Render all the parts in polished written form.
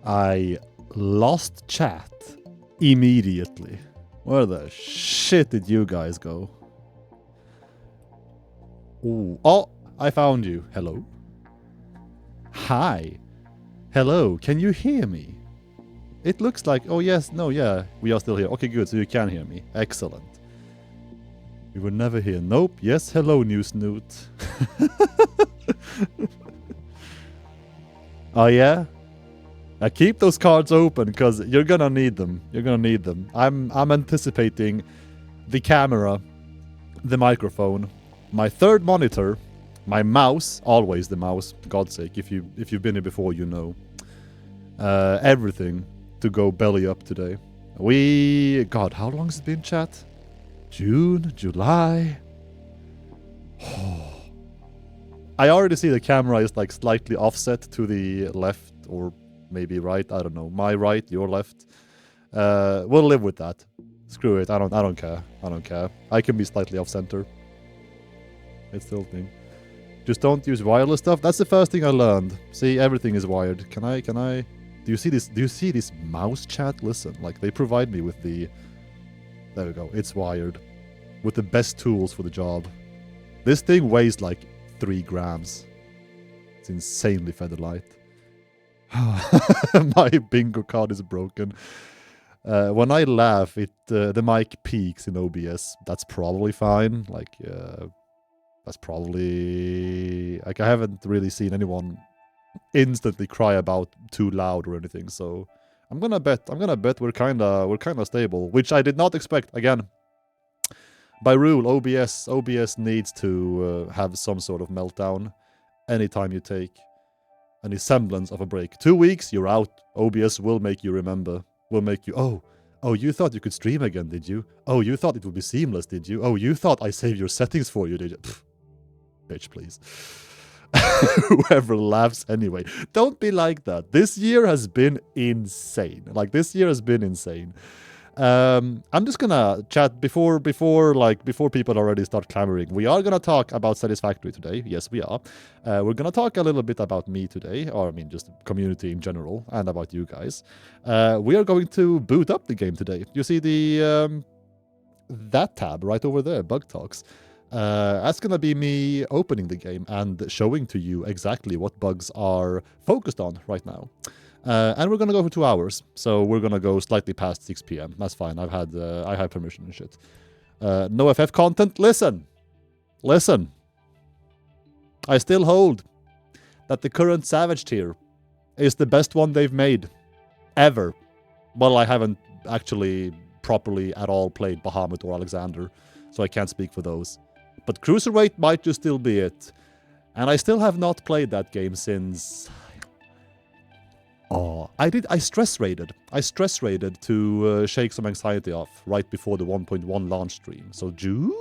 I lost chat immediately. Where the shit did you guys go? Ooh. Oh, I found you. Hello. Hi. Hello, can you hear me? It looks like... Oh yes, no, yeah, we are still here. Okay, good, so you can hear me. Excellent. We were never here. Nope. Yes, hello, new snoot. Oh yeah? Keep those cards open, because you're gonna need them. You're gonna need them. I'm anticipating the camera, the microphone, my third monitor, my mouse, always the mouse, for God's sake, if you've been here before, you know. Everything to go belly up today. God, how long has it been, chat? June, July. I already see the camera is like slightly offset to the left or maybe right. I don't know. My right, your left. We'll live with that. Screw it. I don't care. I don't care. I can be slightly off center. It's still a thing. Just don't use wireless stuff. That's the first thing I learned. See, everything is wired. Can I? Do you see this? Do you see this mouse, chat? Listen, like they provide me with the... There we go. It's wired. With the best tools for the job. This thing weighs like 3 grams. It's insanely featherlight. My bingo card is broken. When I laugh, the mic peaks in OBS. That's probably fine. Like, that's probably... Like, I haven't really seen anyone instantly cry about too loud or anything, so... I'm gonna bet we're kinda stable, which I did not expect. Again, by rule, OBS needs to have some sort of meltdown anytime you take any semblance of a break. 2 weeks, you're out. OBS will make you remember. Will make you, oh, you thought you could stream again, did you? Oh, you thought it would be seamless, did you? Oh, you thought I saved your settings for you, did you? Pfft. Bitch, please. Whoever laughs anyway. Don't be like that. This year has been insane. Like, this year has been insane. I'm just gonna chat before people already start clamoring. We are gonna talk about Satisfactory today. Yes, we are. We're gonna talk a little bit about me today, or I mean, just community in general, and about you guys. We are going to boot up the game today. You see the that tab right over there, Bug Talks. That's gonna be me opening the game and showing to you exactly what bugs are focused on right now. And we're gonna go for 2 hours, so we're gonna go slightly past 6 p.m. That's fine. I have permission and shit. No FF content. Listen. I still hold that the current Savage tier is the best one they've made ever. Well, I haven't actually properly at all played Bahamut or Alexander, so I can't speak for those. But Cruiserweight might just still be it. And I still have not played that game since... Oh, I stress raided. I stress raided to shake some anxiety off right before the 1.1 launch stream. So June?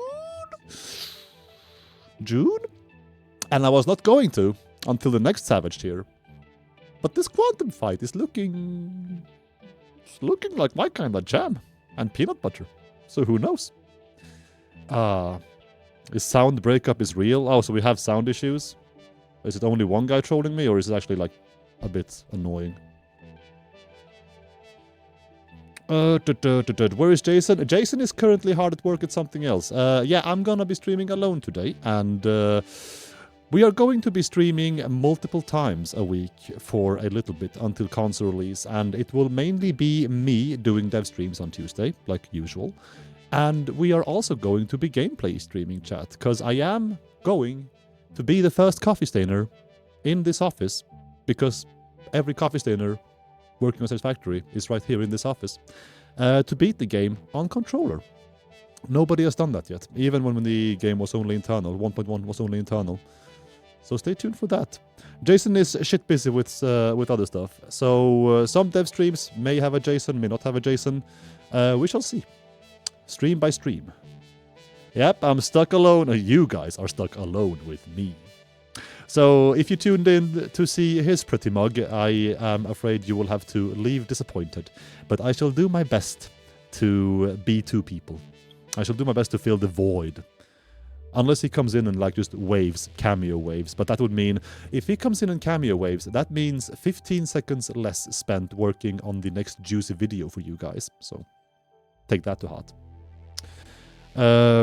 And I was not going to until the next Savage tier. But this Quantum fight is looking like my kind of jam. And peanut butter. So who knows? Is sound breakup is real? Oh, so we have sound issues? Is it only one guy trolling me, or is it actually, like, a bit annoying? Where is Jason? Jason is currently hard at work at something else. Yeah, I'm gonna be streaming alone today, and we are going to be streaming multiple times a week for a little bit until console release, and it will mainly be me doing dev streams on Tuesday, like usual. And we are also going to be gameplay streaming, chat, because I am going to be the first coffee stainer in this office, because every coffee stainer working on Satisfactory is right here in this office, to beat the game on controller. Nobody has done that yet, even when the game was only internal, 1.1 was only internal. So stay tuned for that. Jason is shit busy with other stuff, so some dev streams may have a Jason, may not have a Jason. We shall see. Stream by stream. Yep, I'm stuck alone. You guys are stuck alone with me. So if you tuned in to see his pretty mug, I am afraid you will have to leave disappointed. But I shall do my best to be 2 people. I shall do my best to fill the void Unless he comes in and like just waves, cameo waves. But that would mean, if he comes in and cameo waves, that means 15 seconds less spent working on the next juicy video for you guys. So take that to heart.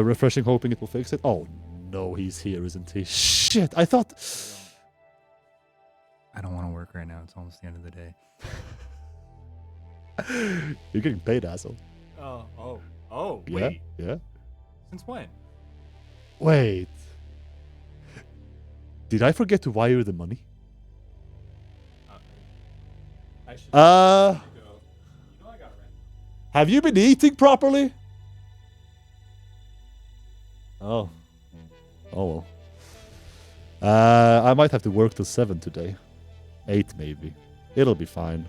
Refreshing, hoping it will fix it. Oh no, he's here, isn't he? Shit, I thought... I don't want to work right now. It's almost the end of the day. You're getting paid, asshole. Oh, Yeah, wait. yeah. Since when? Wait. Did I forget to wire the money? I should Uh, go. You know I got rent. Have you been eating properly? Oh. Oh well. I might have to work till 7 today. 8 maybe. It'll be fine.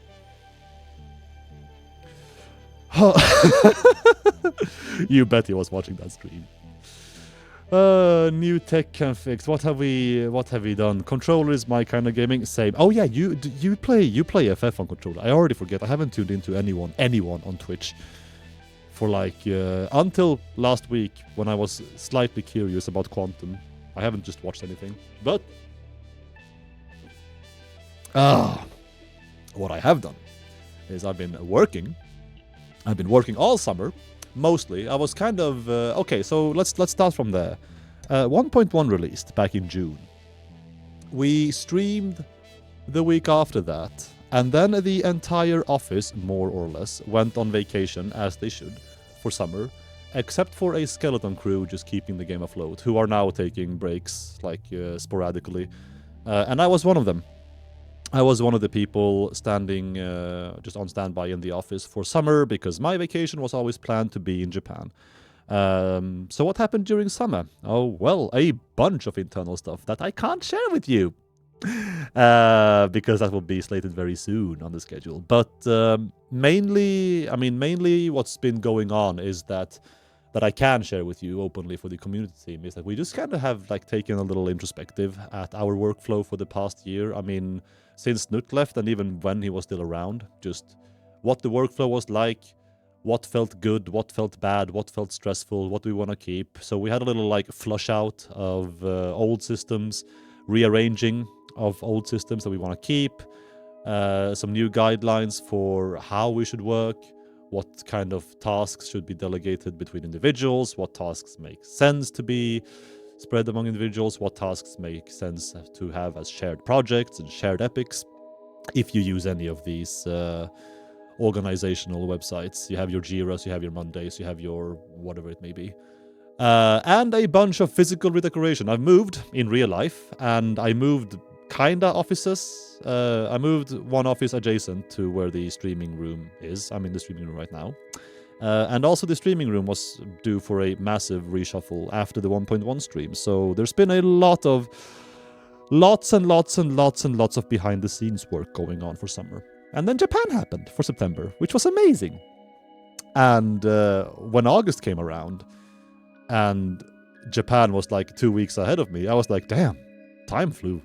You bet he was watching that stream. New tech configs. What have we done? Controller is my kind of gaming. Same. Oh yeah, you play FF on controller. I already forget. I haven't tuned into anyone on Twitch for like until last week when I was slightly curious about Quantum. I haven't just watched anything. But what I have done is I've been working all summer. Mostly, I was kind of okay. So let's start from there. 1.1 released back in June. We streamed the week after that, and then the entire office, more or less, went on vacation as they should for summer, except for a skeleton crew just keeping the game afloat, who are now taking breaks like sporadically, and I was one of them. I was one of the people standing just on standby in the office for summer because my vacation was always planned to be in Japan. So what happened during summer? Oh, well, a bunch of internal stuff that I can't share with you because that will be slated very soon on the schedule. But mainly what's been going on is that I can share with you openly for the community team is that we just kind of have like taken a little introspective at our workflow for the past year. I mean, since Knut left and even when he was still around, just what the workflow was like, what felt good, what felt bad, what felt stressful, what do we want to keep. So we had a little like flush out of old systems, rearranging of old systems that we want to keep, some new guidelines for how we should work, what kind of tasks should be delegated between individuals, what tasks make sense to be spread among individuals, what tasks make sense to have as shared projects and shared epics. If you use any of these organizational websites, you have your Jiras, you have your Mondays, you have your whatever it may be. And a bunch of physical redecoration. I've moved in real life, and I moved kinda offices. I moved one office adjacent to where the streaming room is. I'm in the streaming room right now. And also the streaming room was due for a massive reshuffle after the 1.1 stream. So there's been a lots and lots of behind the scenes work going on for summer. And then Japan happened for September, which was amazing. And when August came around and Japan was like 2 weeks ahead of me, I was like, damn, time flew.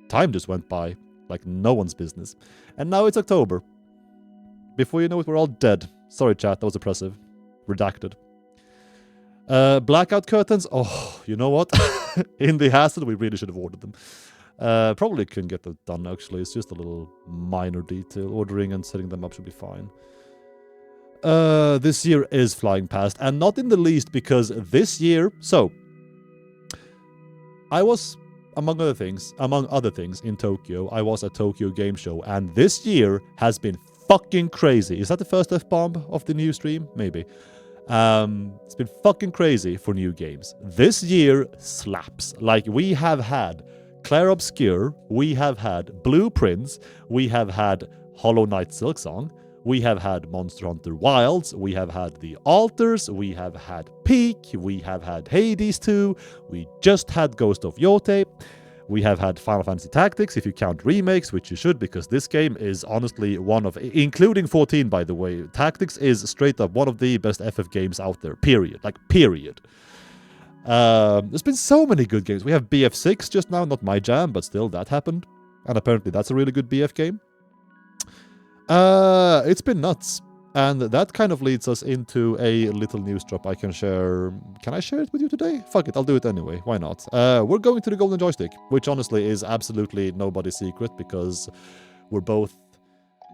Time just went by like no one's business. And now it's October. Before you know it, we're all dead. Sorry, chat, that was oppressive. Redacted. Blackout curtains. Oh, you know what? In the hassle, we really should have ordered them. Probably couldn't get that done, actually. It's just a little minor detail. Ordering and setting them up should be fine. This year is flying past, and not in the least because this year... So, I was, among other things, in Tokyo. I was at Tokyo Game Show, and this year has been fucking crazy. Is that the first F-bomb of the new stream? Maybe. It's been fucking crazy for new games. This year slaps. Like, we have had Clair Obscur, we have had Blueprints, we have had Hollow Knight Silksong, we have had Monster Hunter Wilds, we have had The Altars, we have had Peak, we have had Hades 2, we just had Ghost of Yote, we have had Final Fantasy Tactics, if you count remakes, which you should, because this game is honestly one of, including 14 by the way, Tactics is straight up one of the best FF games out there, period. Like, period. There's been so many good games. We have BF6 just now, not my jam, but still, that happened. And apparently that's a really good BF game. It's been nuts. And that kind of leads us into a little news drop I can share. Can I share it with you today? Fuck it, I'll do it anyway. Why not? We're going to the Golden Joystick, which honestly is absolutely nobody's secret because we're both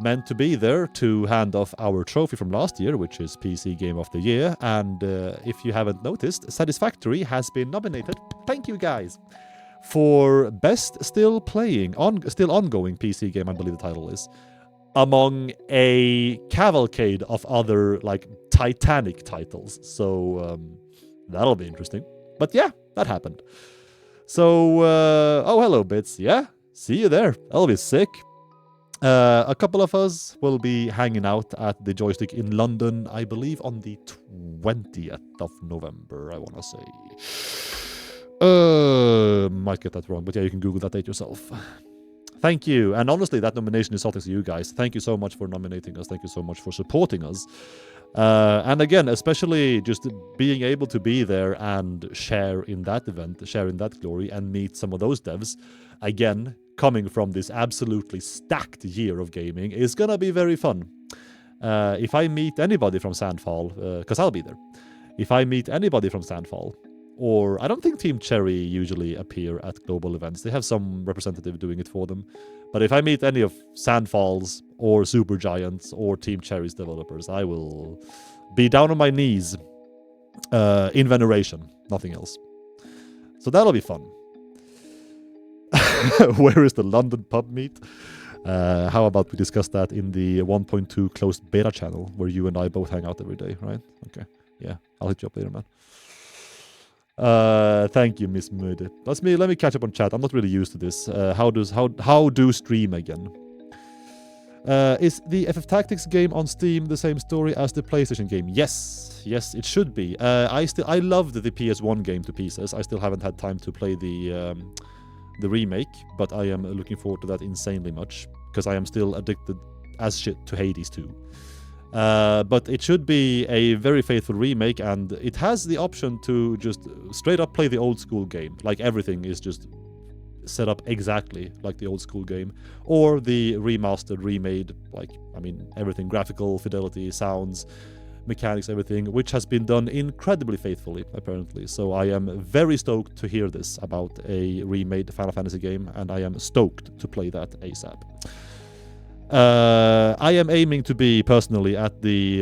meant to be there to hand off our trophy from last year, which is PC Game of the Year. And if you haven't noticed, Satisfactory has been nominated. Thank you, guys. For Best Still Ongoing PC Game, I believe the title is. Among a cavalcade of other, like, Titanic titles. So, that'll be interesting. But yeah, that happened. So, oh, hello, Bits. Yeah, see you there. That'll be sick. A couple of us will be hanging out at the Joystick in London, I believe, on the 20th of November, I want to say. Might get that wrong, but yeah, you can Google that date yourself. Thank you. And honestly, that nomination is something to you guys. Thank you so much for nominating us. Thank you so much for supporting us. And again, especially just being able to be there and share in that event, share in that glory, and meet some of those devs. Again, coming from this absolutely stacked year of gaming is gonna be very fun. If I meet anybody from Sandfall, because I'll be there. If I meet anybody from Sandfall, or I don't think Team Cherry usually appear at global events. They have some representative doing it for them. But if I meet any of Sandfall's or Supergiant's or Team Cherry's developers, I will be down on my knees in veneration, nothing else. So that'll be fun. Where is the London pub meet? How about we discuss that in the 1.2 closed beta channel where you and I both hang out every day, right? Okay. Yeah, I'll hit you up later, man. Thank you, Miss Mud. Let me catch up on chat. I'm not really used to this. How do stream again? Is the FF Tactics game on Steam the same story as the PlayStation game? Yes, it should be. I loved the PS1 game to pieces. I still haven't had time to play the remake, but I am looking forward to that insanely much because I am still addicted as shit to Hades 2. But it should be a very faithful remake, and it has the option to just straight up play the old school game. Like everything is just set up exactly like the old school game, or the remastered, remade, like, I mean, everything, graphical fidelity, sounds, mechanics, everything, which has been done incredibly faithfully, apparently. So I am very stoked to hear this about a remade Final Fantasy game, and I am stoked to play that ASAP. I am aiming to be personally at the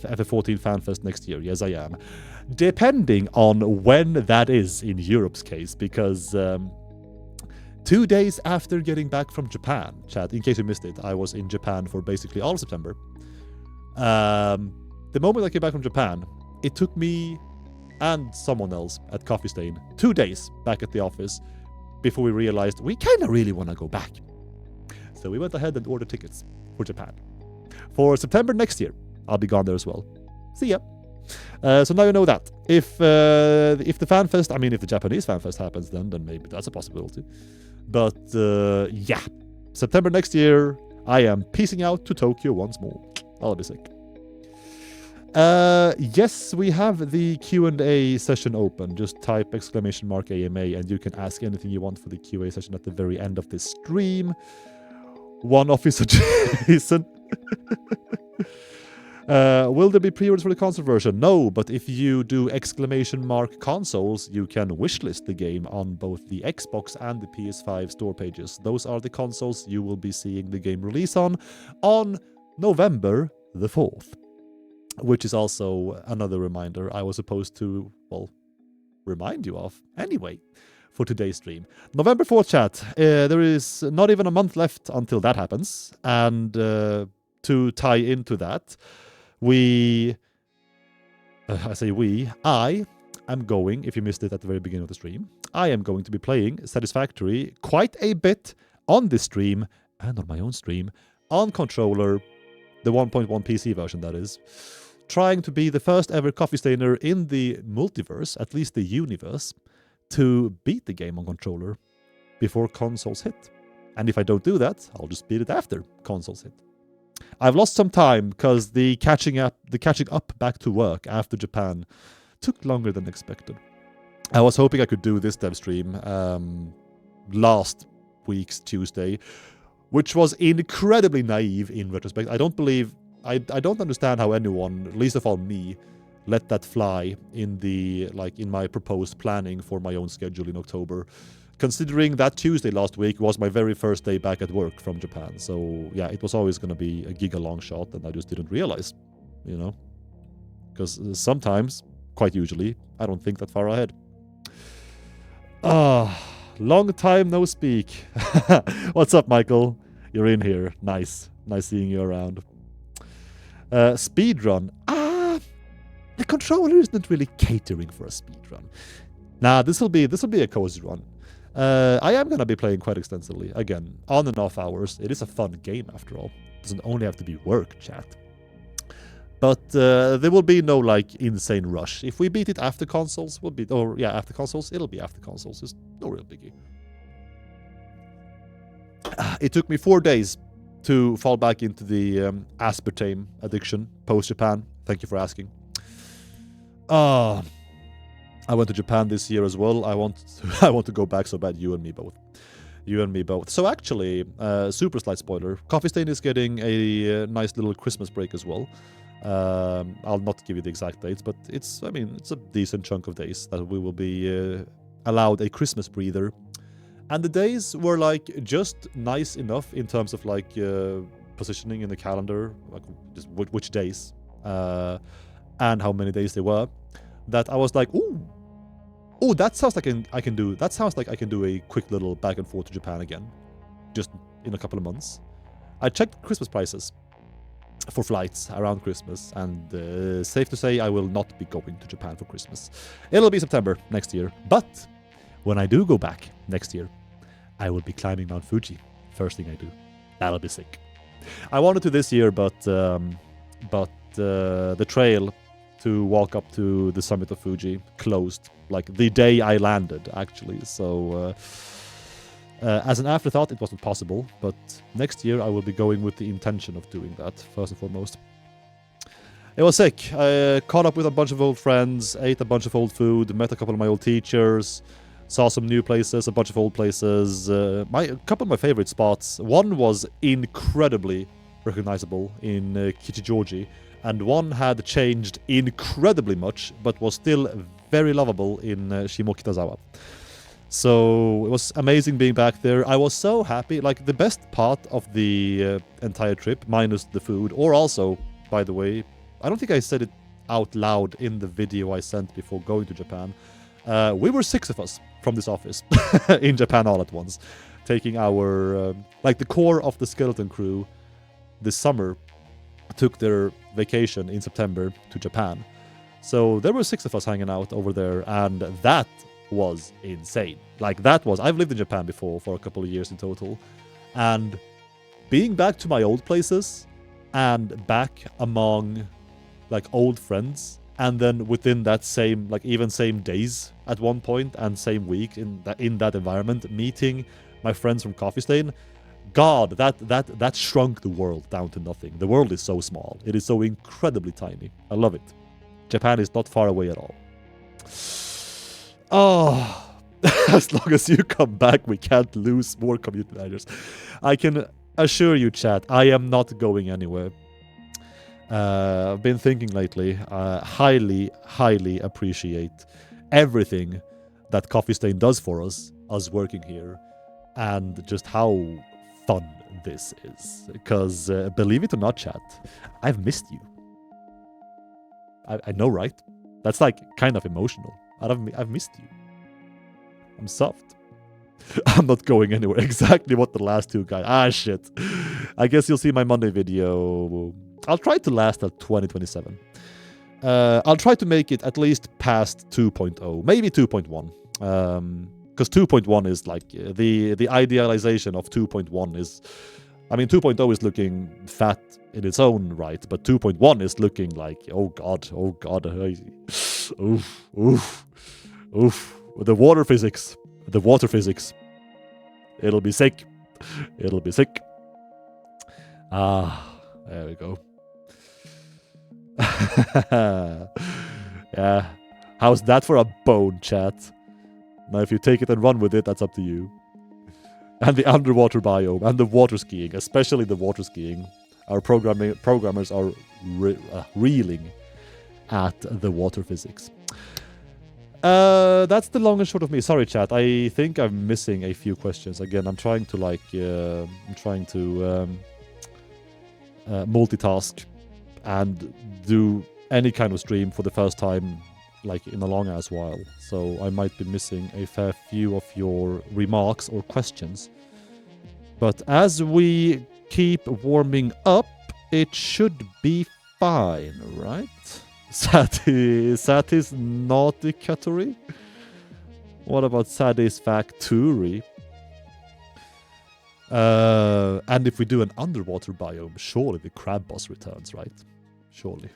FF14 FanFest next year. Yes, I am. Depending on when that is in Europe's case, because 2 days after getting back from Japan, chat, in case you missed it, I was in Japan for basically all of September. The moment I came back from Japan, it took me and someone else at Coffee Stain 2 days back at the office before we realized we kind of really want to go back. So we went ahead and ordered tickets for Japan. For September next year, I'll be gone there as well. See ya. So now you know that. If the FanFest, I mean, if the Japanese FanFest happens, then maybe that's a possibility. But yeah, September next year, I am peacing out to Tokyo once more. That'll be sick. Yes, we have the Q&A session open. Just type !AMA and you can ask anything you want for the QA session at the very end of this stream. One officer Jason. Will there be pre-orders for the console version? No, but if you do !consoles, you can wishlist the game on both the Xbox and the PS5 store pages. Those are the consoles you will be seeing the game release on November the 4th. Which is also another reminder I was supposed to, well, remind you of anyway for today's stream. November 4th, chat. There is not even a month left until that happens. And to tie into that, I am going, if you missed it at the very beginning of the stream, I am going to be playing Satisfactory quite a bit on this stream and on my own stream on controller, the 1.1 PC version that is, trying to be the first ever Coffee Stainer in the multiverse, at least the universe, to beat the game on controller before consoles hit. And if I don't do that, I'll just beat it after consoles hit. I've lost some time because the catching up back to work after Japan took longer than expected. I was hoping I could do this dev stream last week's Tuesday, which was incredibly naive in retrospect. I don't believe I don't understand how anyone, least of all me, let that fly in my proposed planning for my own schedule in October. Considering that Tuesday last week was my very first day back at work from Japan. So yeah, it was always going to be a giga long shot, and I just didn't realize, you know. Because sometimes, quite usually, I don't think that far ahead. Long time no speak. What's up, Michael? You're in here. Nice seeing you around. Speedrun. The controller isn't really catering for a speedrun. Nah, this'll be a cozy run. I am gonna be playing quite extensively. Again, on and off hours. It is a fun game after all. It doesn't only have to be work, chat. But there will be no like insane rush. If we beat it after consoles, after consoles, it'll be after consoles. It's no real biggie. It took me 4 days to fall back into the aspartame addiction post Japan. Thank you for asking. I went to Japan this year as well. I want to go back so bad. You and me both. So actually, super slight spoiler. Coffee Stain is getting a nice little Christmas break as well. I'll not give you the exact dates, but it's a decent chunk of days that we will be allowed a Christmas breather. And the days were like just nice enough in terms of like positioning in the calendar, like just which days and how many days they were, that I was like, ooh, that sounds like I can do. That sounds like I can do a quick little back and forth to Japan again, just in a couple of months. I checked Christmas prices for flights around Christmas, and safe to say I will not be going to Japan for Christmas. It'll be September next year, but when I do go back next year, I will be climbing Mount Fuji. First thing I do. That'll be sick. I wanted to this year, but the trail to walk up to the summit of Fuji closed like the day I landed, actually. So as an afterthought, it wasn't possible. But next year, I will be going with the intention of doing that, first and foremost. It was sick. I caught up with a bunch of old friends, ate a bunch of old food, met a couple of my old teachers, saw some new places, a bunch of old places. A couple of my favorite spots. One was incredibly recognizable in Kichijoji, and one had changed incredibly much, but was still very lovable in Shimokitazawa. So it was amazing being back there. I was so happy. Like, the best part of the entire trip, minus the food, or also, by the way, I don't think I said it out loud in the video I sent before going to Japan. We were 6 of us from this office in Japan all at once, taking our, the core of the skeleton crew this summer took their vacation in September to Japan. So there were 6 of us hanging out over there, and that was insane. I've lived in Japan before for a couple of years in total, and being back to my old places and back among like old friends, and then within that same, even same days at one point and same week in that environment, meeting my friends from Coffee Stain, God, that shrunk the world down to nothing. The world is so small. It is so incredibly tiny. I love it. Japan is not far away at all. Oh, as long as you come back, we can't lose more community managers. I can assure you, chat, I am not going anywhere. I've been thinking lately, highly, highly appreciate everything that Coffee Stain does for us working here, and just how fun this is. Because, believe it or not, chat, I've missed you. I know, right? That's kind of emotional. I've missed you. I'm soft. I'm not going anywhere. Exactly what the last 2 guys... shit. I guess you'll see my Monday video. I'll try to last at 2027. I'll try to make it at least past 2.0, maybe 2.1. Because 2.1 is the idealization of 2.1 is... 2.0 is looking fat in its own right, but 2.1 is looking like, oh god, oof. The water physics. It'll be sick. There we go. Yeah. How's that for a bone, chat? Now, if you take it and run with it, that's up to you. And the underwater biome, and the water skiing, especially the water skiing. Our programmers are reeling at the water physics. That's the long and short of me. Sorry, chat. I think I'm missing a few questions. Again, I'm trying to multitask and do any kind of stream for the first time, like in a long ass while. So I might be missing a fair few of your remarks or questions. But as we keep warming up, it should be fine, right? Satisfactory? What about Satisfactory? And if we do an underwater biome, surely the crab boss returns, right? Surely.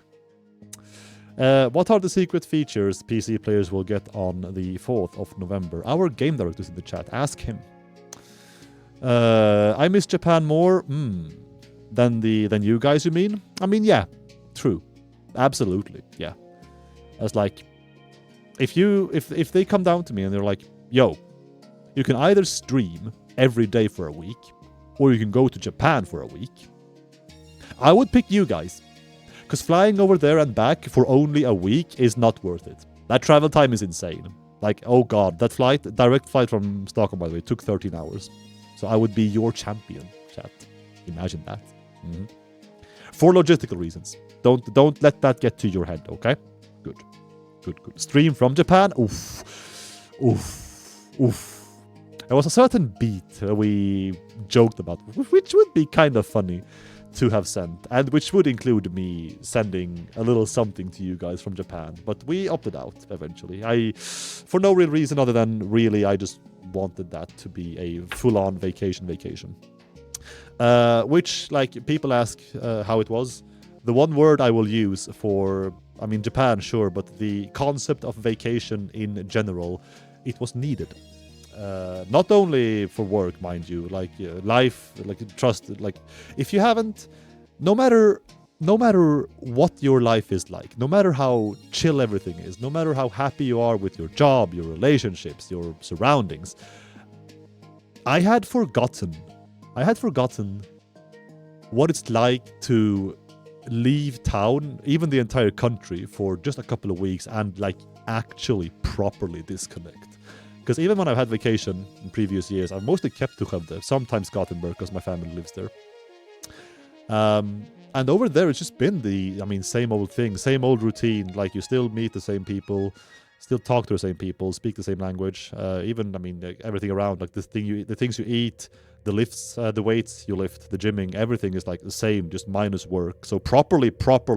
What are the secret features PC players will get on the 4th of November? Our game director is in the chat. Ask him. I miss Japan more than you guys, you mean? I mean, yeah, true. Absolutely, yeah. I was like, if they come down to me and they're like, yo, you can either stream every day for a week, or you can go to Japan for a week, I would pick you guys. Because flying over there and back for only a week is not worth it. That travel time is insane. Like, oh god, that direct flight from Stockholm, by the way, took 13 hours. So I would be your champion, chat. Imagine that. Mm-hmm. For logistical reasons. Don't let that get to your head, okay? Good. Stream from Japan. Oof. There was a certain beat we joked about, which would be kind of funny to have sent, and which would include me sending a little something to you guys from Japan. But we opted out eventually. For no real reason other than really I just wanted that to be a full-on vacation. Which, like, people ask how it was. The one word I will use for, I mean, Japan, sure, but the concept of vacation in general, it was needed. Not only for work, mind you, like life, like trust, like if you haven't, no matter what your life is like, no matter how chill everything is, no matter how happy you are with your job, your relationships, your surroundings, I had forgotten what it's like to leave town, even the entire country, for just a couple of weeks and like actually properly disconnect. Because even when I've had vacation in previous years, I've mostly kept to Skövde, sometimes Gothenburg because my family lives there. And over there, it's just been same old thing, same old routine. Like you still meet the same people, still talk to the same people, speak the same language. Everything around, like the things you eat, the lifts, the weights you lift, the gymming, everything is like the same, just minus work. So properly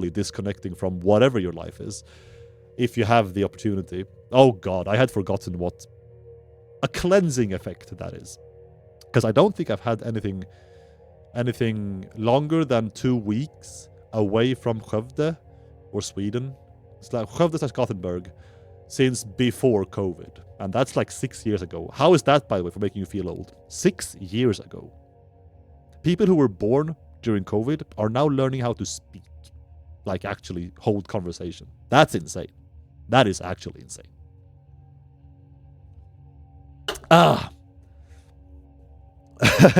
disconnecting from whatever your life is, if you have the opportunity. Oh God, I had forgotten what a cleansing effect that is. Because I don't think I've had anything longer than 2 weeks away from Skövde or Sweden. It's like Skövde/Gothenburg since before COVID. And that's like 6 years ago. How is that, by the way, for making you feel old? 6 years ago. People who were born during COVID are now learning how to speak. Like actually hold conversation. That's insane. That is actually insane.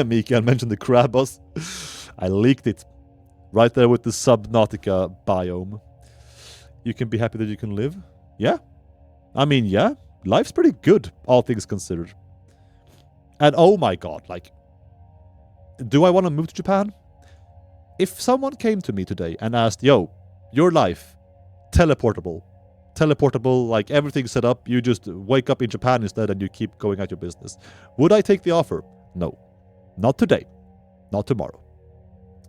Mikael mentioned the crab boss. I leaked it. Right there with the Subnautica biome. You can be happy that you can live? Yeah. I mean, yeah. Life's pretty good, all things considered. And oh my god, like, do I want to move to Japan? If someone came to me today and asked, yo, your life, teleportable, like everything's set up, you just wake up in Japan instead and you keep going at your business, would I take the offer? No. Not today. Not tomorrow.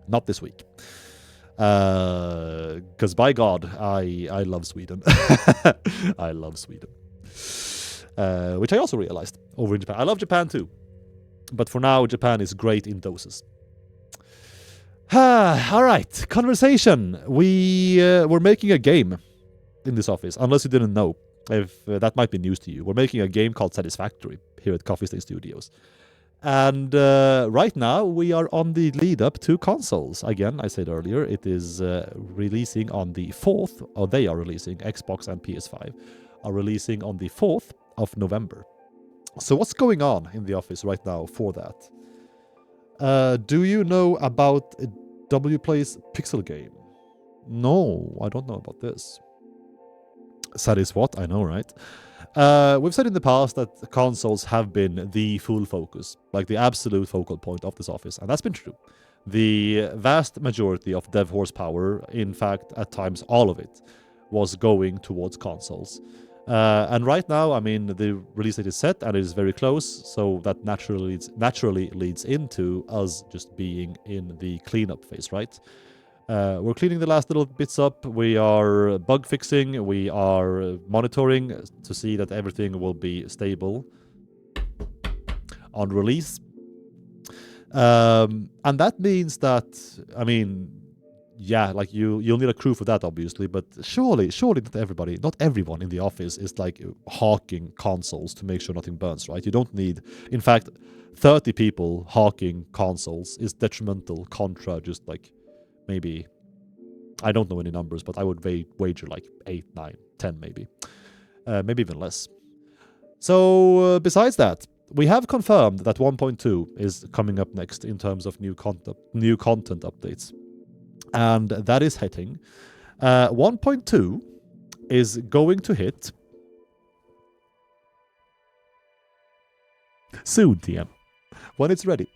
Not this week. Because by God, I love Sweden. I love Sweden. Which I also realized over in Japan. I love Japan too. But for now, Japan is great in doses. All right. Conversation. We're making a game in this office, unless you didn't know. If that might be news to you. We're making a game called Satisfactory here at Coffee Stain Studios. And right now, we are on the lead up to consoles. Again, I said earlier, it is releasing on the 4th, or they are releasing, Xbox and PS5, are releasing on the 4th of November. So what's going on in the office right now for that? Do you know about W plays Pixel Game. No, I don't know about this. Satis what? I know, right? We've said in the past that consoles have been the full focus, like the absolute focal point of this office, and that's been true. The vast majority of dev horsepower, in fact, at times all of it, was going towards consoles. And right now, I mean, the release date is set and it is very close, so that naturally leads into us just being in the cleanup phase, right? We're cleaning the last little bits up. We are bug fixing. We are monitoring to see that everything will be stable on release. And that means that, I mean, yeah, like you'll need a crew for that, obviously, but surely not everyone in the office is like hawking consoles to make sure nothing burns, right? You don't need, in fact, 30 people hawking consoles is detrimental contra just like maybe, I don't know any numbers, but I would wager like 8, 9, 10 maybe. Maybe even less. So besides that, we have confirmed that 1.2 is coming up next in terms of new content updates. And that is hitting. 1.2 is going to hit soon, TM, when it's ready.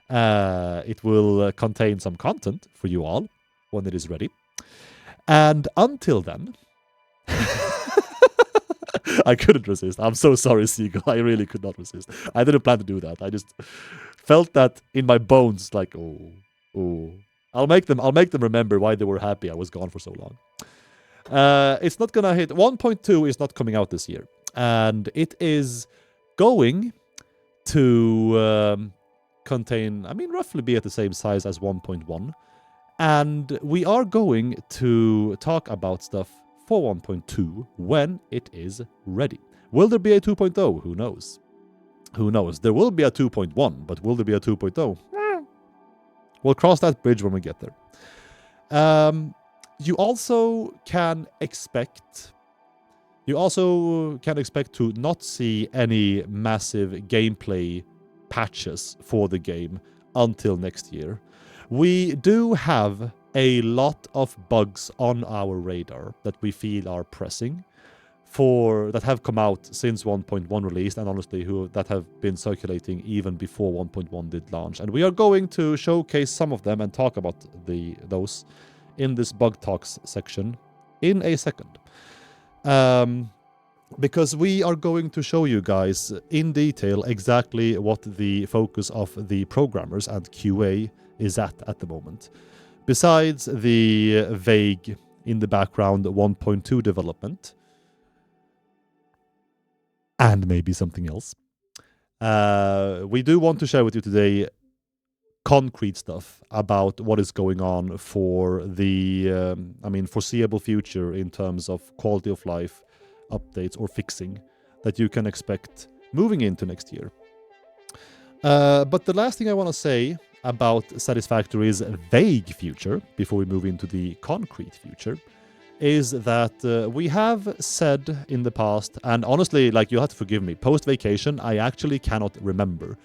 It will contain some content for you all when it is ready. And until then, I couldn't resist. I'm so sorry, Seagull. I really could not resist. I didn't plan to do that. I just felt that in my bones, like, oh. I'll make them remember why they were happy I was gone for so long. It's not gonna hit. 1.2 is not coming out this year. And it is going to contain, I mean, roughly be at the same size as 1.1. And we are going to talk about stuff for 1.2 when it is ready. Will there be a 2.0? Who knows? Who knows? There will be a 2.1, but will there be a 2.0? We'll cross that bridge when we get there. You also can expect to not see any massive gameplay patches for the game until next year. We do have a lot of bugs on our radar that we feel are pressing, that have come out since 1.1 released, and honestly that have been circulating even before 1.1 did launch. And we are going to showcase some of them and talk about those in this bug talks section in a second. Because we are going to show you guys in detail exactly what the focus of the programmers and QA is at the moment. Besides the vague, in the background, 1.2 development, and maybe something else, we do want to share with you today concrete stuff about what is going on for the foreseeable future in terms of quality of life updates or fixing that you can expect moving into next year. But the last thing I want to say about Satisfactory's vague future, before we move into the concrete future, is that we have said in the past, and honestly, like, you'll have to forgive me, post-vacation, I actually cannot remember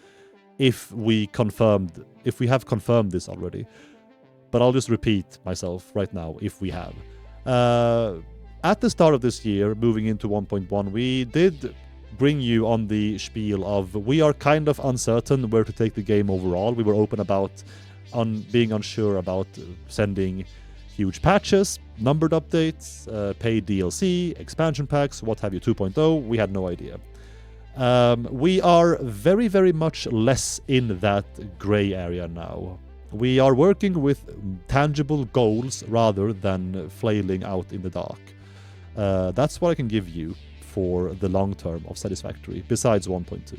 if we have confirmed this already. But I'll just repeat myself right now, if we have. At the start of this year, moving into 1.1, we did bring you on the spiel of we are kind of uncertain where to take the game overall. We were open about being unsure about sending huge patches, numbered updates, paid DLC, expansion packs, what have you, 2.0. We had no idea. We are very, very much less in that gray area now. We are working with tangible goals rather than flailing out in the dark. That's what I can give you for the long term of Satisfactory, besides 1.2.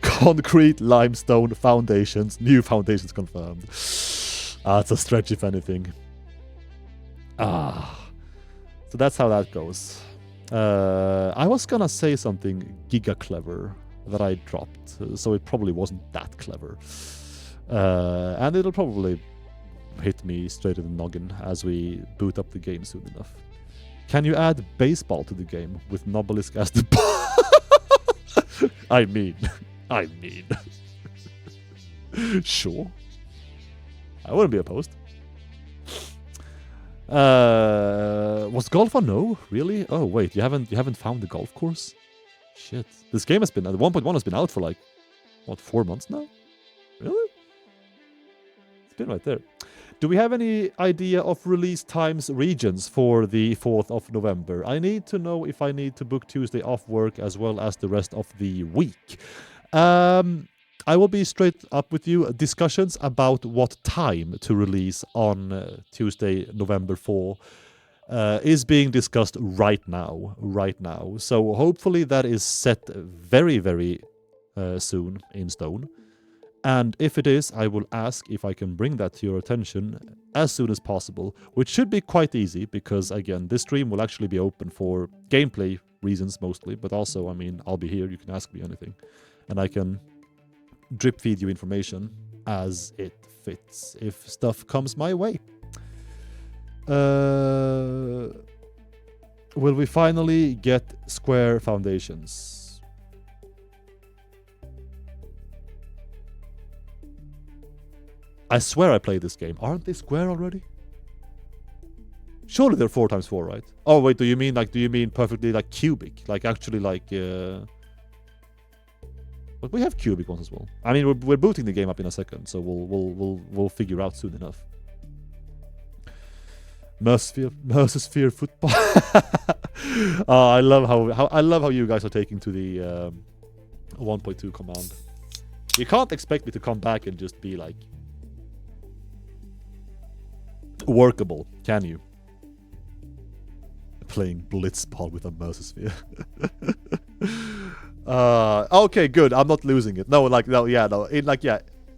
Concrete limestone foundations, new foundations confirmed. It's a stretch if anything. So that's how that goes. I was gonna say something giga clever that I dropped, so it probably wasn't that clever. And it'll probably hit me straight in the noggin as we boot up the game soon enough. Can you add baseball to the game with Nobelisk as the ball? I mean. Sure. I wouldn't be opposed. Was golf a no? Really? Oh wait, you haven't found the golf course? Shit. This game has been at 1.1 has been out for like what, 4 months now? Really? It's been right there. Do we have any idea of release times regions for the 4th of November? I need to know if I need to book Tuesday off work as well as the rest of the week. I will be straight up with you. Discussions about what time to release on Tuesday, November 4 is being discussed right now. So hopefully that is set very, very soon in stone. And if it is, I will ask if I can bring that to your attention as soon as possible, which should be quite easy because, again, this stream will actually be open for gameplay reasons mostly, but also, I mean, I'll be here, you can ask me anything, and I can drip feed you information as it fits if stuff comes my way. Will we finally get square foundations? I swear I played this game. Aren't they square already? Surely they're 4x4, right? Oh wait, do you mean perfectly like cubic? Like actually like but we have cubic ones as well. I mean, we're booting the game up in a second, so we'll figure out soon enough. Mercer Sphere football. I love how you guys are taking to the 1.2 command. You can't expect me to come back and just be like workable, can you? Playing blitzball with a Mercer Sphere. Okay, good. I'm not losing it.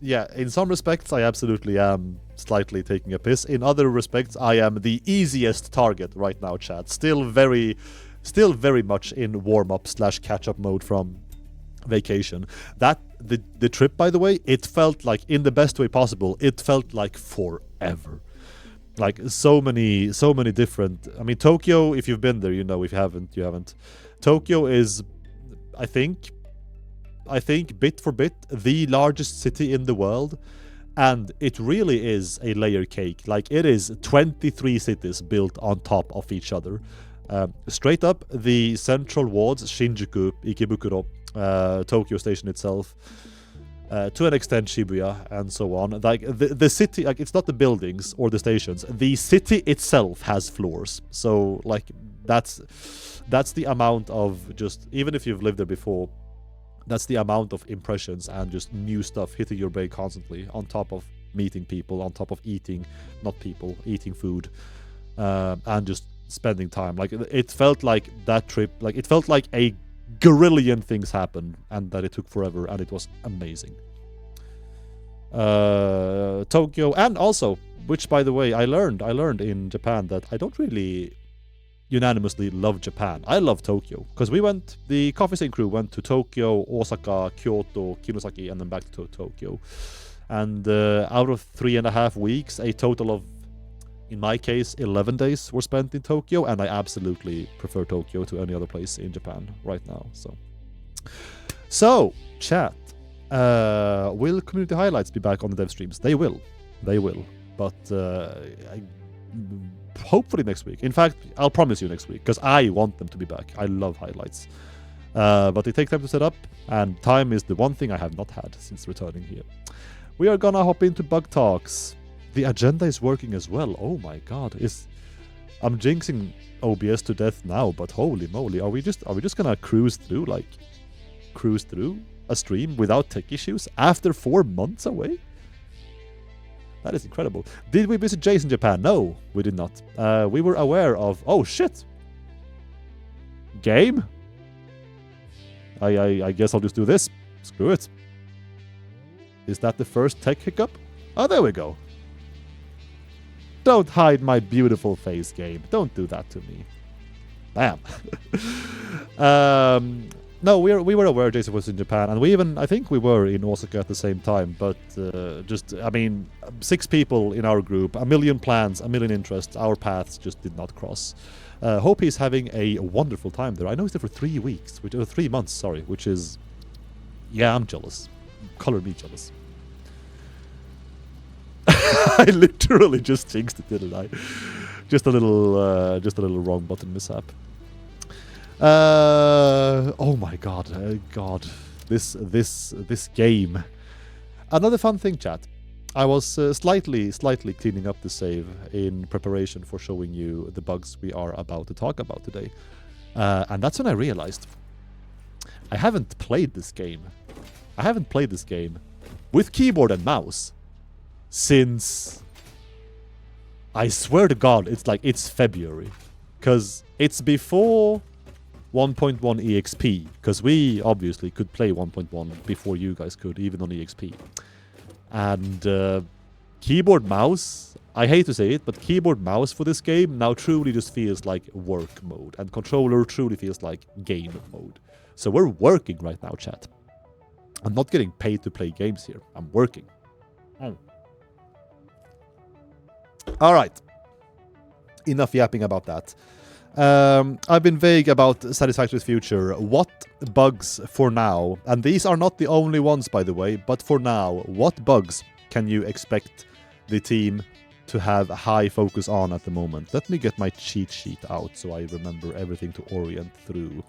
In some respects, I absolutely am slightly taking a piss. In other respects, I am the easiest target right now, chat. Still very much in warm-up / catch-up mode from vacation. The trip, by the way, it felt like, in the best way possible, it felt like forever. Like so many different. I mean, Tokyo, if you've been there, you know. If you haven't. Tokyo is, I think bit for bit the largest city in the world, and it really is a layer cake. Like it is 23 cities built on top of each other. Straight up, the central wards, Shinjuku, Ikebukuro, Tokyo Station itself, to an extent Shibuya, and so on. Like the city, like it's not the buildings or the stations. The city itself has floors. So like that's the amount of just, even if you've lived there before, that's the amount of impressions and just new stuff hitting your brain constantly, on top of meeting people, on top of eating food, and just spending time. Like it felt like that trip, like it felt like a gorillion things happened and that it took forever, and it was amazing. Tokyo, and also, which by the way I learned in Japan that I don't really unanimously love Japan. I love Tokyo because the Coffee Stain crew went to Tokyo, Osaka, Kyoto, Kinosaki, and then back to Tokyo. And out of 3.5 weeks, a total of, in my case, 11 days were spent in Tokyo, and I absolutely prefer Tokyo to any other place in Japan right now. So chat, will community highlights be back on the dev streams? They will, but hopefully next week. In fact, I'll promise you next week, because I want them to be back. I love highlights, but they take time to set up, and time is the one thing I have not had since returning here. We are gonna hop into bug talks. The agenda is working as well. Oh my god, I'm jinxing OBS to death now, but holy moly, are we just gonna cruise through a stream without tech issues after 4 months away? That is incredible. Did we visit Jace in Japan? No, we did not. We were aware of... Oh, shit! Game? I guess I'll just do this. Screw it. Is that the first tech hiccup? Oh, there we go. Don't hide my beautiful face, game. Don't do that to me. Bam. No, we were aware Jason was in Japan, and I think we were in Osaka at the same time, but 6 people in our group, a million plans, a million interests, our paths just did not cross. Hope he's having a wonderful time there. I know he's there for 3 weeks, 3 months, sorry, which is... Yeah, I'm jealous. Color me jealous. I literally just jinxed it, didn't I? Just a little wrong button mishap. Oh my god, god, this game. Another fun thing, chat. I was slightly cleaning up the save in preparation for showing you the bugs we are about to talk about today, and that's when I realized I haven't played this game. I haven't played this game with keyboard and mouse since, I swear to God, it's February, because it's before 1.1 EXP, because we obviously could play 1.1 before you guys could, even on EXP. And keyboard mouse, I hate to say it, but keyboard mouse for this game now truly just feels like work mode, and controller truly feels like game mode. So we're working right now, chat. I'm not getting paid to play games here. I'm working. All right. Enough yapping about that. I've been vague about Satisfactory's future. What bugs for now, and these are not the only ones by the way, but for now, what bugs can you expect the team to have a high focus on at the moment? Let me get my cheat sheet out so I remember everything to orient through.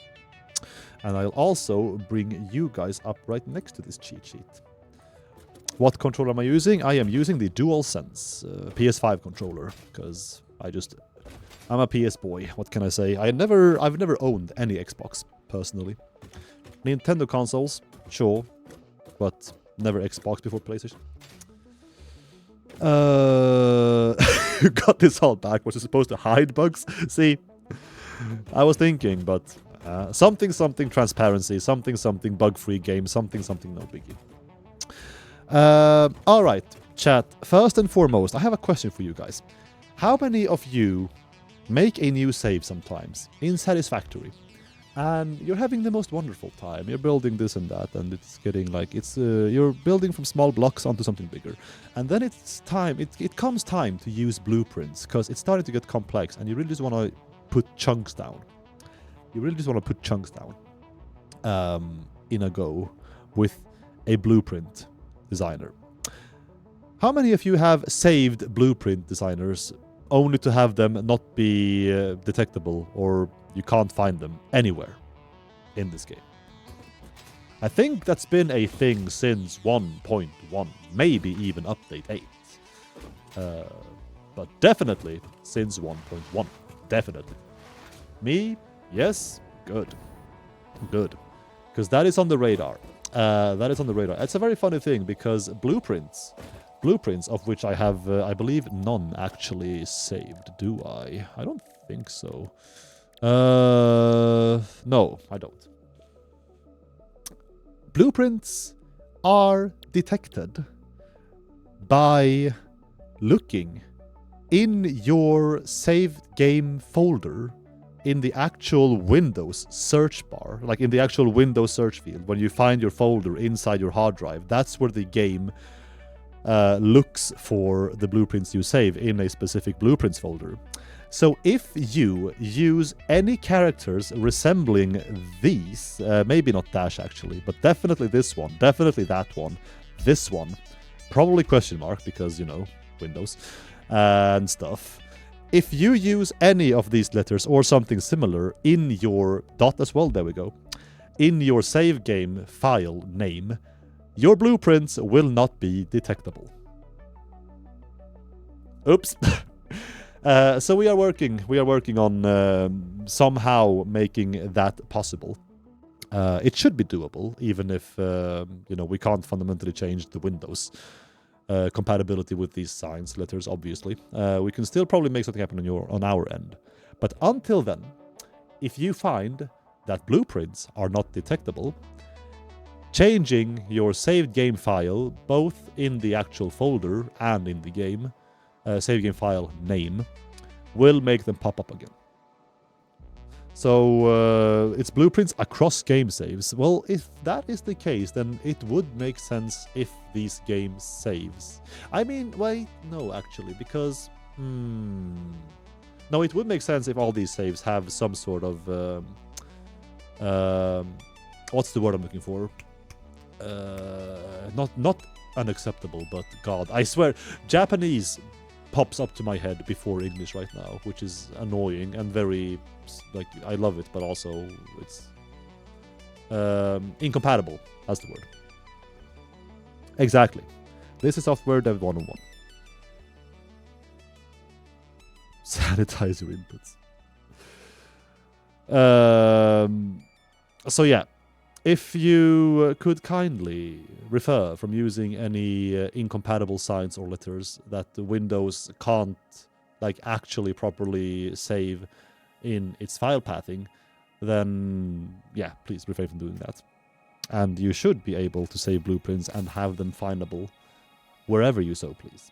And I'll also bring you guys up right next to this cheat sheet. What controller am I using? I am using the DualSense PS5 controller, because I'm a PS boy. What can I say? I've never owned any Xbox personally. Nintendo consoles, sure, but never Xbox before PlayStation. You got this all back. Was it supposed to hide bugs? See, I was thinking, but something transparency, something bug-free game, something no biggie. All right, chat. First and foremost, I have a question for you guys. How many of you make a new save sometimes in Satisfactory, and you're having the most wonderful time? You're building this and that, and it's getting like you're building from small blocks onto something bigger, and then it's time. It comes time to use blueprints because it's starting to get complex, and you really just want to put chunks down. In a go with a blueprint designer. How many of you have saved blueprint designers only to have them not be detectable, or you can't find them anywhere in this game? I think that's been a thing since 1.1, maybe even update 8. But definitely since 1.1. Definitely. Me? Yes? Good. Because that is on the radar. It's a very funny thing, because blueprints, of which I have, I believe, none actually saved. Do I? I don't think so. No, I don't. Blueprints are detected by looking in your saved game folder in the actual Windows search bar, like in the actual Windows search field. When you find your folder inside your hard drive, that's where the game looks for the blueprints you save in a specific blueprints folder. So if you use any characters resembling these, maybe not Dash actually, but definitely this one, definitely that one, this one, probably question mark because, you know, Windows and stuff. If you use any of these letters or something similar in your dot as well, there we go, in your save game file name, your blueprints will not be detectable. Oops. So we are working on somehow making that possible. It should be doable, even if you know, we can't fundamentally change the Windows compatibility with these signs, letters, obviously. We can still probably make something happen on our end. But until then, if you find that blueprints are not detectable, changing your saved game file, both in the actual folder and in the game, save game file name, will make them pop up again. So it's blueprints across game saves. Well, if that is the case, then it would make sense if these games saves. I mean, wait, no, actually, because no, it would make sense if all these saves have some sort of what's the word I'm looking for? Not unacceptable, but God, I swear, Japanese pops up to my head before English right now, which is annoying and very, like, I love it, but also it's incompatible. That's the word. Exactly. This is software dev 101. Sanitize your inputs. So yeah, if you could kindly refer from using any incompatible signs or letters that the Windows can't like actually properly save in its file pathing, then yeah, please refrain from doing that. And you should be able to save blueprints and have them findable wherever you so please.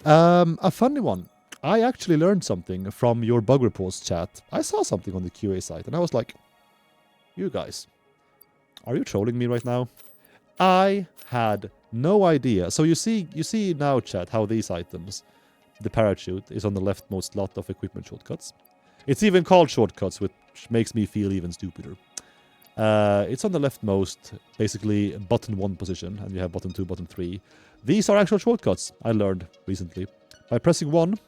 A funny one. I actually learned something from your bug reports chat. I saw something on the QA site and I was like, you guys, are you trolling me right now? I had no idea. So you see now, chat, how these items, the parachute is on the leftmost slot of equipment shortcuts. It's even called shortcuts, which makes me feel even stupider. It's on the leftmost, basically button 1 position, and you have button 2, button 3. These are actual shortcuts, I learned recently. By pressing 1,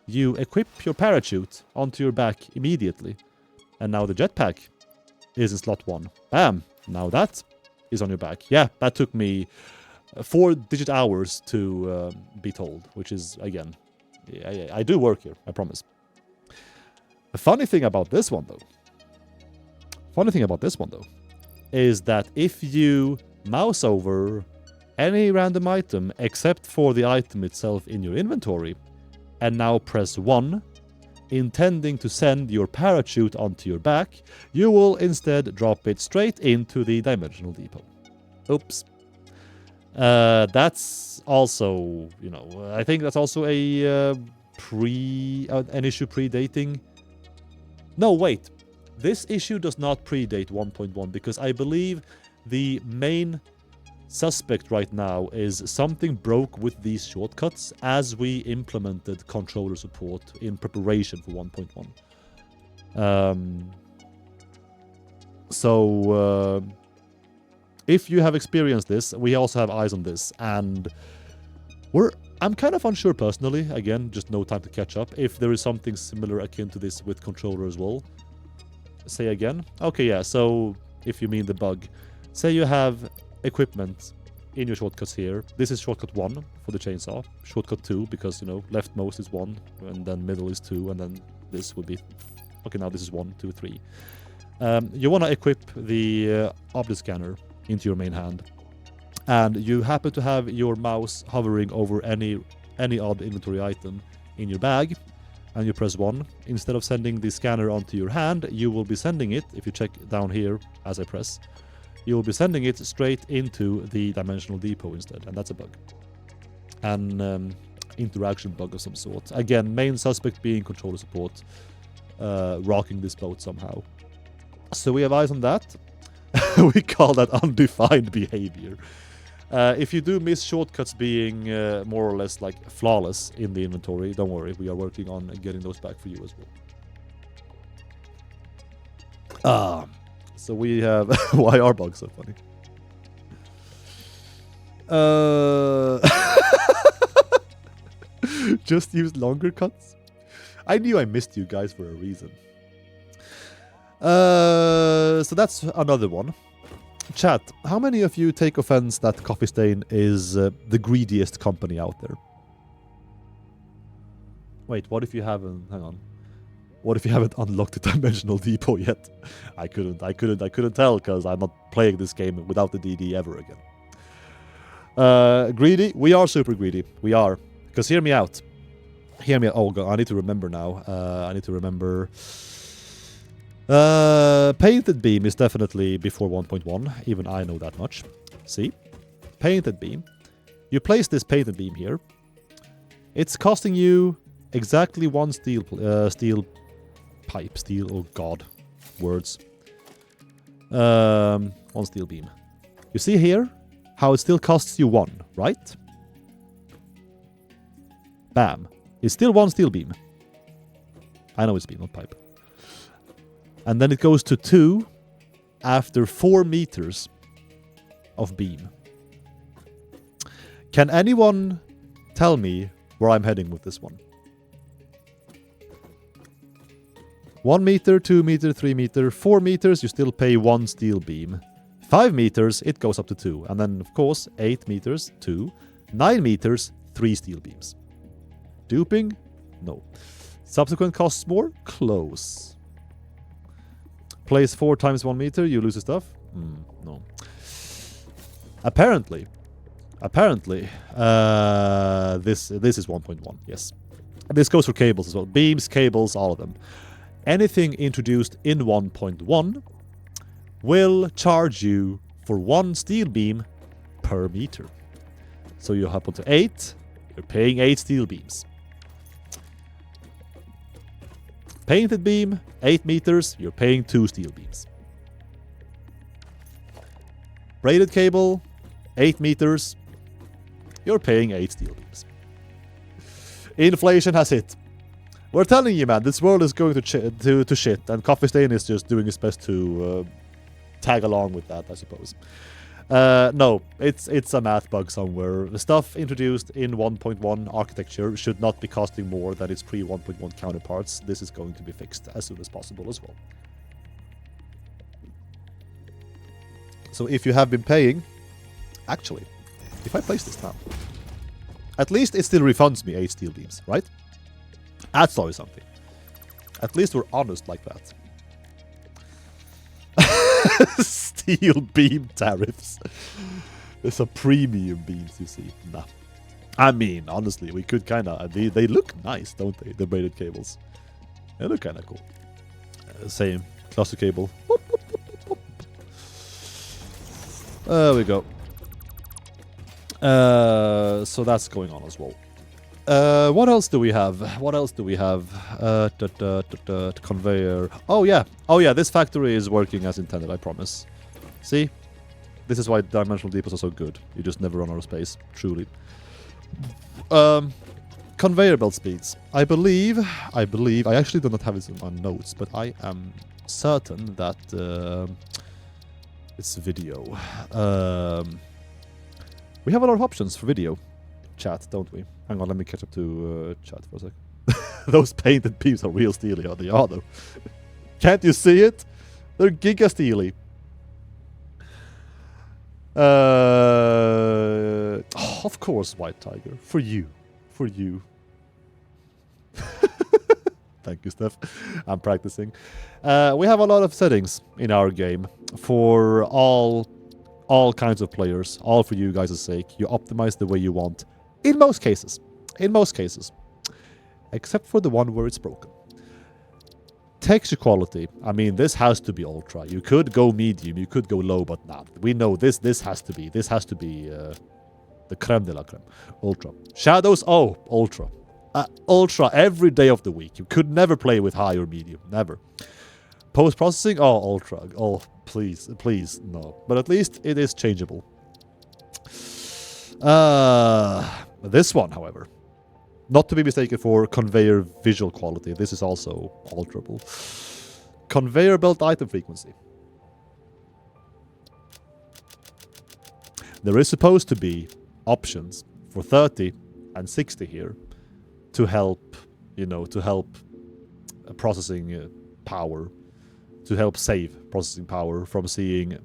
you equip your parachute onto your back immediately. And now the jetpack is in slot 1. Bam! Now that is on your back. Yeah, that took me 4-digit hours to be told, which is, again, I do work here, I promise. The funny thing about this one, though, is that if you mouse over any random item except for the item itself in your inventory, and now press 1, intending to send your parachute onto your back, you will instead drop it straight into the dimensional depot. Oops. That's also, you know, I think that's also an issue predating. No, wait. This issue does not predate 1.1 because I believe the main suspect right now is something broke with these shortcuts as we implemented controller support in preparation for 1.1. If you have experienced this, we also have eyes on this, and I'm kind of unsure personally, again, just no time to catch up, if there is something similar akin to this with controller as well. Say again? Okay, yeah, so if you mean the bug. Say you have equipment in your shortcuts here. This is shortcut 1 for the chainsaw. Shortcut 2, because, you know, leftmost is 1, and then middle is 2, and then this would be... Okay, now this is 1, 2, 3. You want to equip the object scanner into your main hand. And you happen to have your mouse hovering over any odd inventory item in your bag, and you press 1. Instead of sending the scanner onto your hand, you will be sending it, if you check down here as I press, you will be sending it straight into the dimensional depot instead, and that's a bug. An interaction bug of some sort. Again, main suspect being controller support, rocking this boat somehow. So we have eyes on that. We call that undefined behavior. If you do miss shortcuts being more or less like flawless in the inventory, don't worry, we are working on getting those back for you as well. So we have... Why are bugs so funny? Just use longer cuts? I knew I missed you guys for a reason. So that's another one. Chat, how many of you take offense that Coffee Stain is the greediest company out there? Wait, what if you haven't... Hang on. What if you haven't unlocked the Dimensional Depot yet? I couldn't tell because I'm not playing this game without the DD ever again. Greedy? We are super greedy. We are. Because hear me out. Hear me out. Oh god, I need to remember now. I need to remember... Painted Beam is definitely before 1.1. Even I know that much. See? Painted Beam. You place this Painted Beam here. It's costing you exactly one steel pipe. Steel, oh god. Words. One steel beam. You see here how it still costs you 1, right? Bam. It's still 1 steel beam. I know it's beam, not pipe. And then it goes to 2 after 4 meters of beam. Can anyone tell me where I'm heading with this one? 1 meter, 2 meter, 3 meter, 4 meters, you still pay 1 steel beam. 5 meters, it goes up to 2. And then, of course, 8 meters, 2. 9 meters, 3 steel beams. Duping? No. Subsequent costs more? Close. Place 4 times 1 meter, you lose the stuff? No. Apparently, this is 1.1, yes. This goes for cables as well. Beams, cables, all of them. Anything introduced in 1.1 will charge you for 1 steel beam per meter. So you hop onto 8, you're paying 8 steel beams. Painted beam, 8 meters, you're paying 2 steel beams. Braided cable, 8 meters, you're paying 8 steel beams. Inflation has hit. We're telling you, man, this world is going to shit, and Coffee Stain is just doing his best to tag along with that, I suppose. No, it's a math bug somewhere. The stuff introduced in 1.1 architecture should not be costing more than its pre-1.1 counterparts. This is going to be fixed as soon as possible as well. So if you have been paying... Actually, if I place this now, at least it still refunds me 8 steel beams, right? That's always something. At least we're honest like that. Steel beam tariffs. There's some premium beams, you see. Nah. I mean, honestly, we could kind of... They look nice, don't they? The braided cables. They look kind of cool. Same. Cluster cable. Boop, boop, boop, boop, boop. There we go. So that's going on as well. What else do we have? Conveyor. Oh yeah, this factory is working as intended, I promise. See? This is why dimensional depots are so good. You just never run out of space, truly. Conveyor belt speeds. I believe, I actually do not have it on notes, but I am certain that it's video. We have a lot of options for video chat, don't we? Hang on, let me catch up to chat for a sec. Those painted beams are real steely, they are though. Can't you see it? They're giga steely. Of course, White Tiger. For you. For you. Thank you, Steph. I'm practicing. We have a lot of settings in our game for all kinds of players, all for you guys' sake. You optimize the way you want. In most cases. Except for the one where it's broken. Texture quality. I mean, this has to be ultra. You could go medium, you could go low, but nah. We know this has to be the creme de la creme. Ultra. Shadows, oh, ultra. Ultra every day of the week. You could never play with high or medium. Never. Post-processing, oh, ultra. Oh, please, no. But at least it is changeable. This one, however, not to be mistaken for conveyor visual quality. This is also alterable. Conveyor belt item frequency. There is supposed to be options for 30 and 60 here to help, processing power, to help save processing power from seeing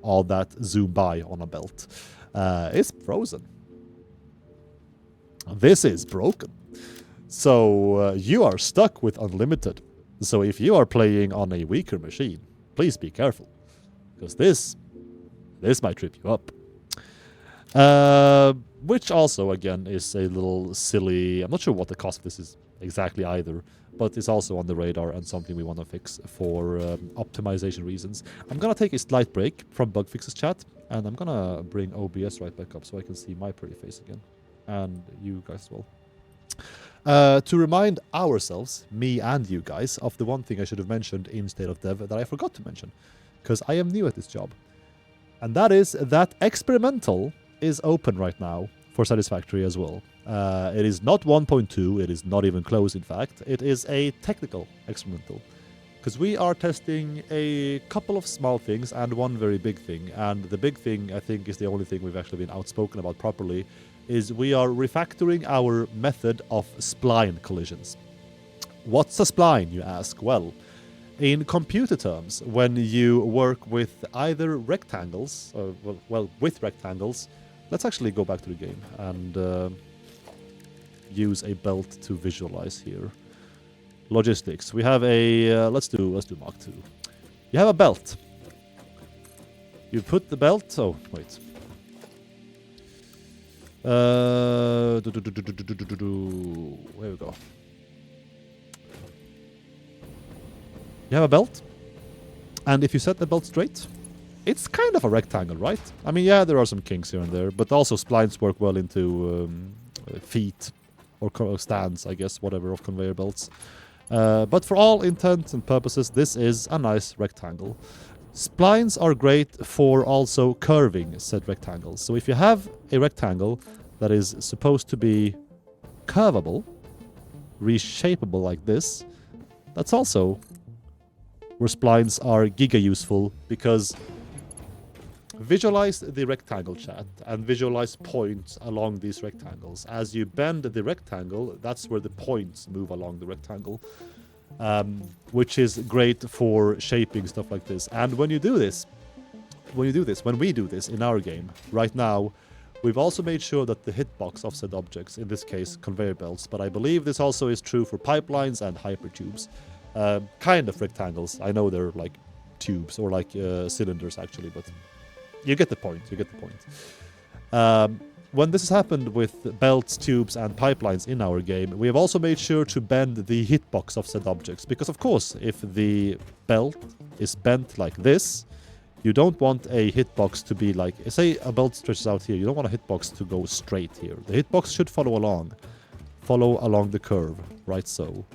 all that zoom by on a belt. It's frozen. This is broken. So you are stuck with unlimited. So if you are playing on a weaker machine, please be careful. Because this might trip you up. Which also, again, is a little silly. I'm not sure what the cost of this is exactly either. But it's also on the radar and something we want to fix for optimization reasons. I'm going to take a slight break from bug fixes chat. And I'm going to bring OBS right back up so I can see my pretty face again. And you guys as well. To remind ourselves, me and you guys, of the one thing I should have mentioned in State of Dev that I forgot to mention. Because I am new at this job. And that is that experimental is open right now for Satisfactory as well. It is not 1.2, it is not even close in fact. It is a technical experimental. because we are testing a couple of small things and one very big thing. And the big thing, I think, is the only thing we've actually been outspoken about properly, is we are refactoring our method of spline collisions. What's a spline, you ask? Well, in computer terms, when you work with either rectangles, with rectangles, let's actually go back to the game and use a belt to visualize here. Logistics. We have a let's do Mark 2. You have a belt. You put the belt. Oh wait. Here we go. You have a belt, and if you set the belt straight, it's kind of a rectangle, right? I mean, yeah, there are some kinks here and there, but also splines work well into feet or stands, I guess, whatever, of conveyor belts. But for all intents and purposes, this is a nice rectangle. Splines are great for also curving said rectangles. So if you have a rectangle that is supposed to be curvable, reshapeable like this, that's also where splines are giga useful, because visualize the rectangle, chat, and visualize points along these rectangles. As you bend the rectangle, that's where the points move along the rectangle, which is great for shaping stuff like this. And when we do this in our game, right now, we've also made sure that the hitbox of said objects, in this case conveyor belts, but I believe this also is true for pipelines and hypertubes, kind of rectangles. I know they're like tubes or like cylinders actually, but you get the point. When this has happened with belts, tubes, and pipelines in our game, we have also made sure to bend the hitbox of said objects. Because, of course, if the belt is bent like this, you don't want a hitbox to be like... Say a belt stretches out here. You don't want a hitbox to go straight here. The hitbox should follow along the curve, right so.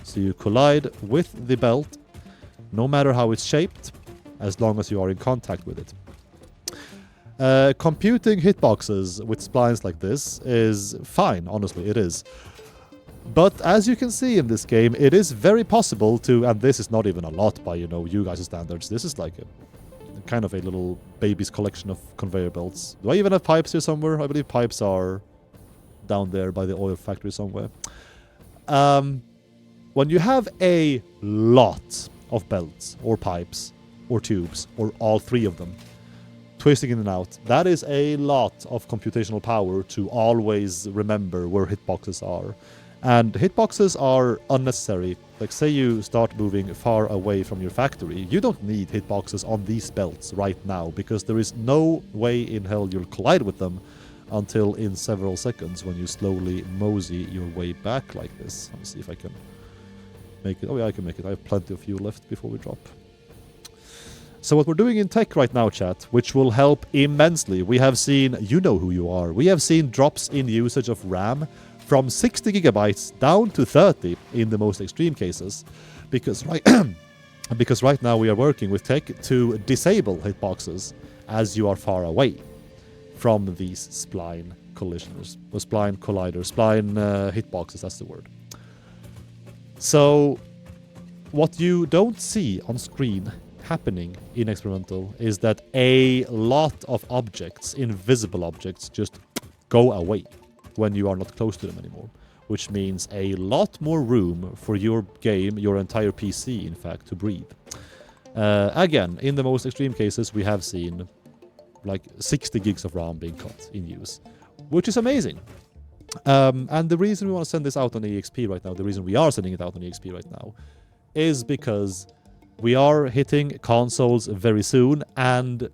So you collide with the belt, no matter how it's shaped, as long as you are in contact with it. Computing hitboxes with splines like this is fine, honestly, it is. But as you can see in this game, it is very possible to, and this is not even a lot by, you guys' standards, this is like a kind of a little baby's collection of conveyor belts. Do I even have pipes here somewhere? I believe pipes are down there by the oil factory somewhere. When you have a lot of belts, or pipes, or tubes, or all three of them, twisting in and out, that is a lot of computational power to always remember where hitboxes are. And hitboxes are unnecessary. Like, say you start moving far away from your factory, you don't need hitboxes on these belts right now, because there is no way in hell you'll collide with them until in several seconds when you slowly mosey your way back like this. Let me see if I can make it. Oh yeah, I can make it. I have plenty of fuel left before we drop. So what we're doing in tech right now, chat, which will help immensely, we have seen, you know who you are, we have seen drops in usage of RAM from 60 gigabytes down to 30 in the most extreme cases, because right now we are working with tech to disable hitboxes as you are far away from these spline collisioners, or spline colliders, spline hitboxes, that's the word. So what you don't see on screen happening in experimental is that a lot of objects, invisible objects, just go away when you are not close to them anymore, which means a lot more room for your game, your entire PC, in fact, to breathe. Again, in the most extreme cases, we have seen like 60 gigs of RAM being cut in use, which is amazing. And the reason we want to send this out on EXP right now, the reason we are sending it out on EXP right now, is because we are hitting consoles very soon, and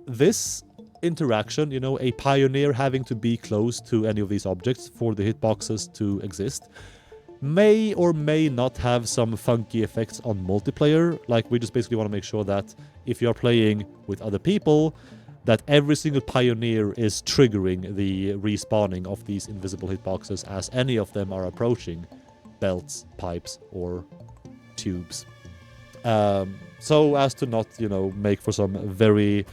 this interaction, a pioneer having to be close to any of these objects for the hitboxes to exist, may or may not have some funky effects on multiplayer. Like, we just basically want to make sure that if you're playing with other people, that every single pioneer is triggering the respawning of these invisible hitboxes as any of them are approaching belts, pipes, or tubes. So as to not, make for some very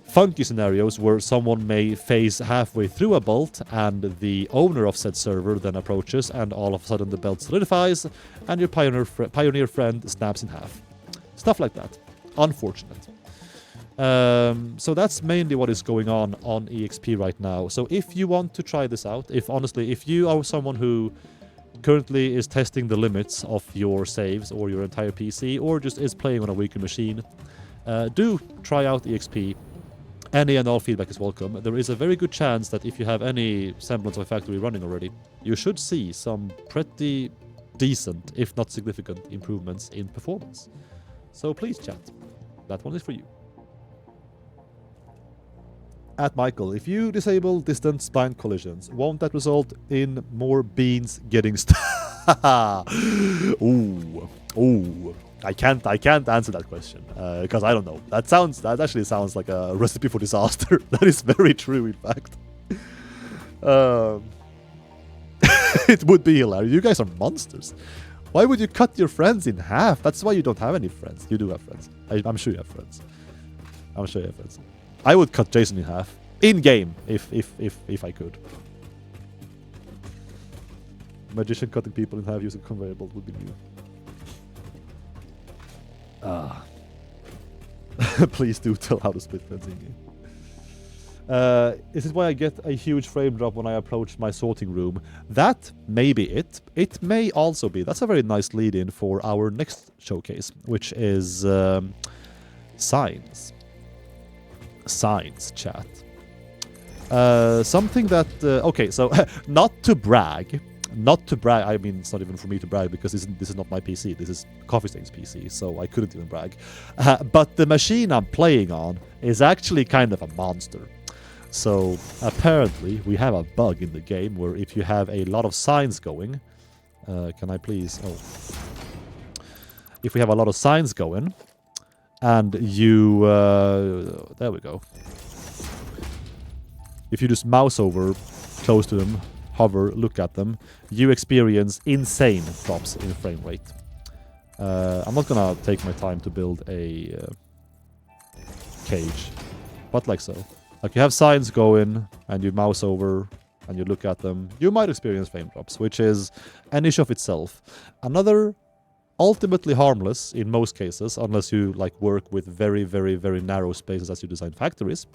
funky scenarios where someone may phase halfway through a bolt and the owner of said server then approaches and all of a sudden the belt solidifies and your pioneer friend snaps in half. Stuff like that. Unfortunate. So that's mainly what is going on EXP right now. So if you want to try this out, if you are someone who currently is testing the limits of your saves or your entire PC or just is playing on a weaker machine, do try out EXP. Any and all feedback is welcome. There is a very good chance that if you have any semblance of a factory running already, you should see some pretty decent, if not significant, improvements in performance. So please chat. That one is for you. At Michael, if you disable distant spline collisions, won't that result in more beans getting Ooh. I can't answer that question because I don't know. That actually sounds like a recipe for disaster. That is very true, in fact. It would be hilarious. You guys are monsters. Why would you cut your friends in half? That's why you don't have any friends. You do have friends. I'm sure you have friends. I would cut Jason in half in game if I could. Magician cutting people in half using conveyor belt would be new. Please do tell how to split friends in game. This is why I get a huge frame drop when I approach my sorting room. That may be it. It may also be. That's a very nice lead-in for our next showcase, which is signs. Signs, chat. Something that... okay, so not to brag. I mean, it's not even for me to brag because this is not my PC. This is Coffee Stain's PC, so I couldn't even brag. But the machine I'm playing on is actually kind of a monster. So apparently we have a bug in the game where if you have a lot of signs going... can I please... Oh. If we have a lot of signs going and you... there we go. If you just mouse over close to them, hover, look at them, you experience insane drops in frame rate. I'm not gonna take my time to build a cage, but like so. Like you have signs going and you mouse over and you look at them, you might experience frame drops, which is an issue of itself. Another ultimately harmless in most cases, unless you like work with very, very, very narrow spaces as you design factories.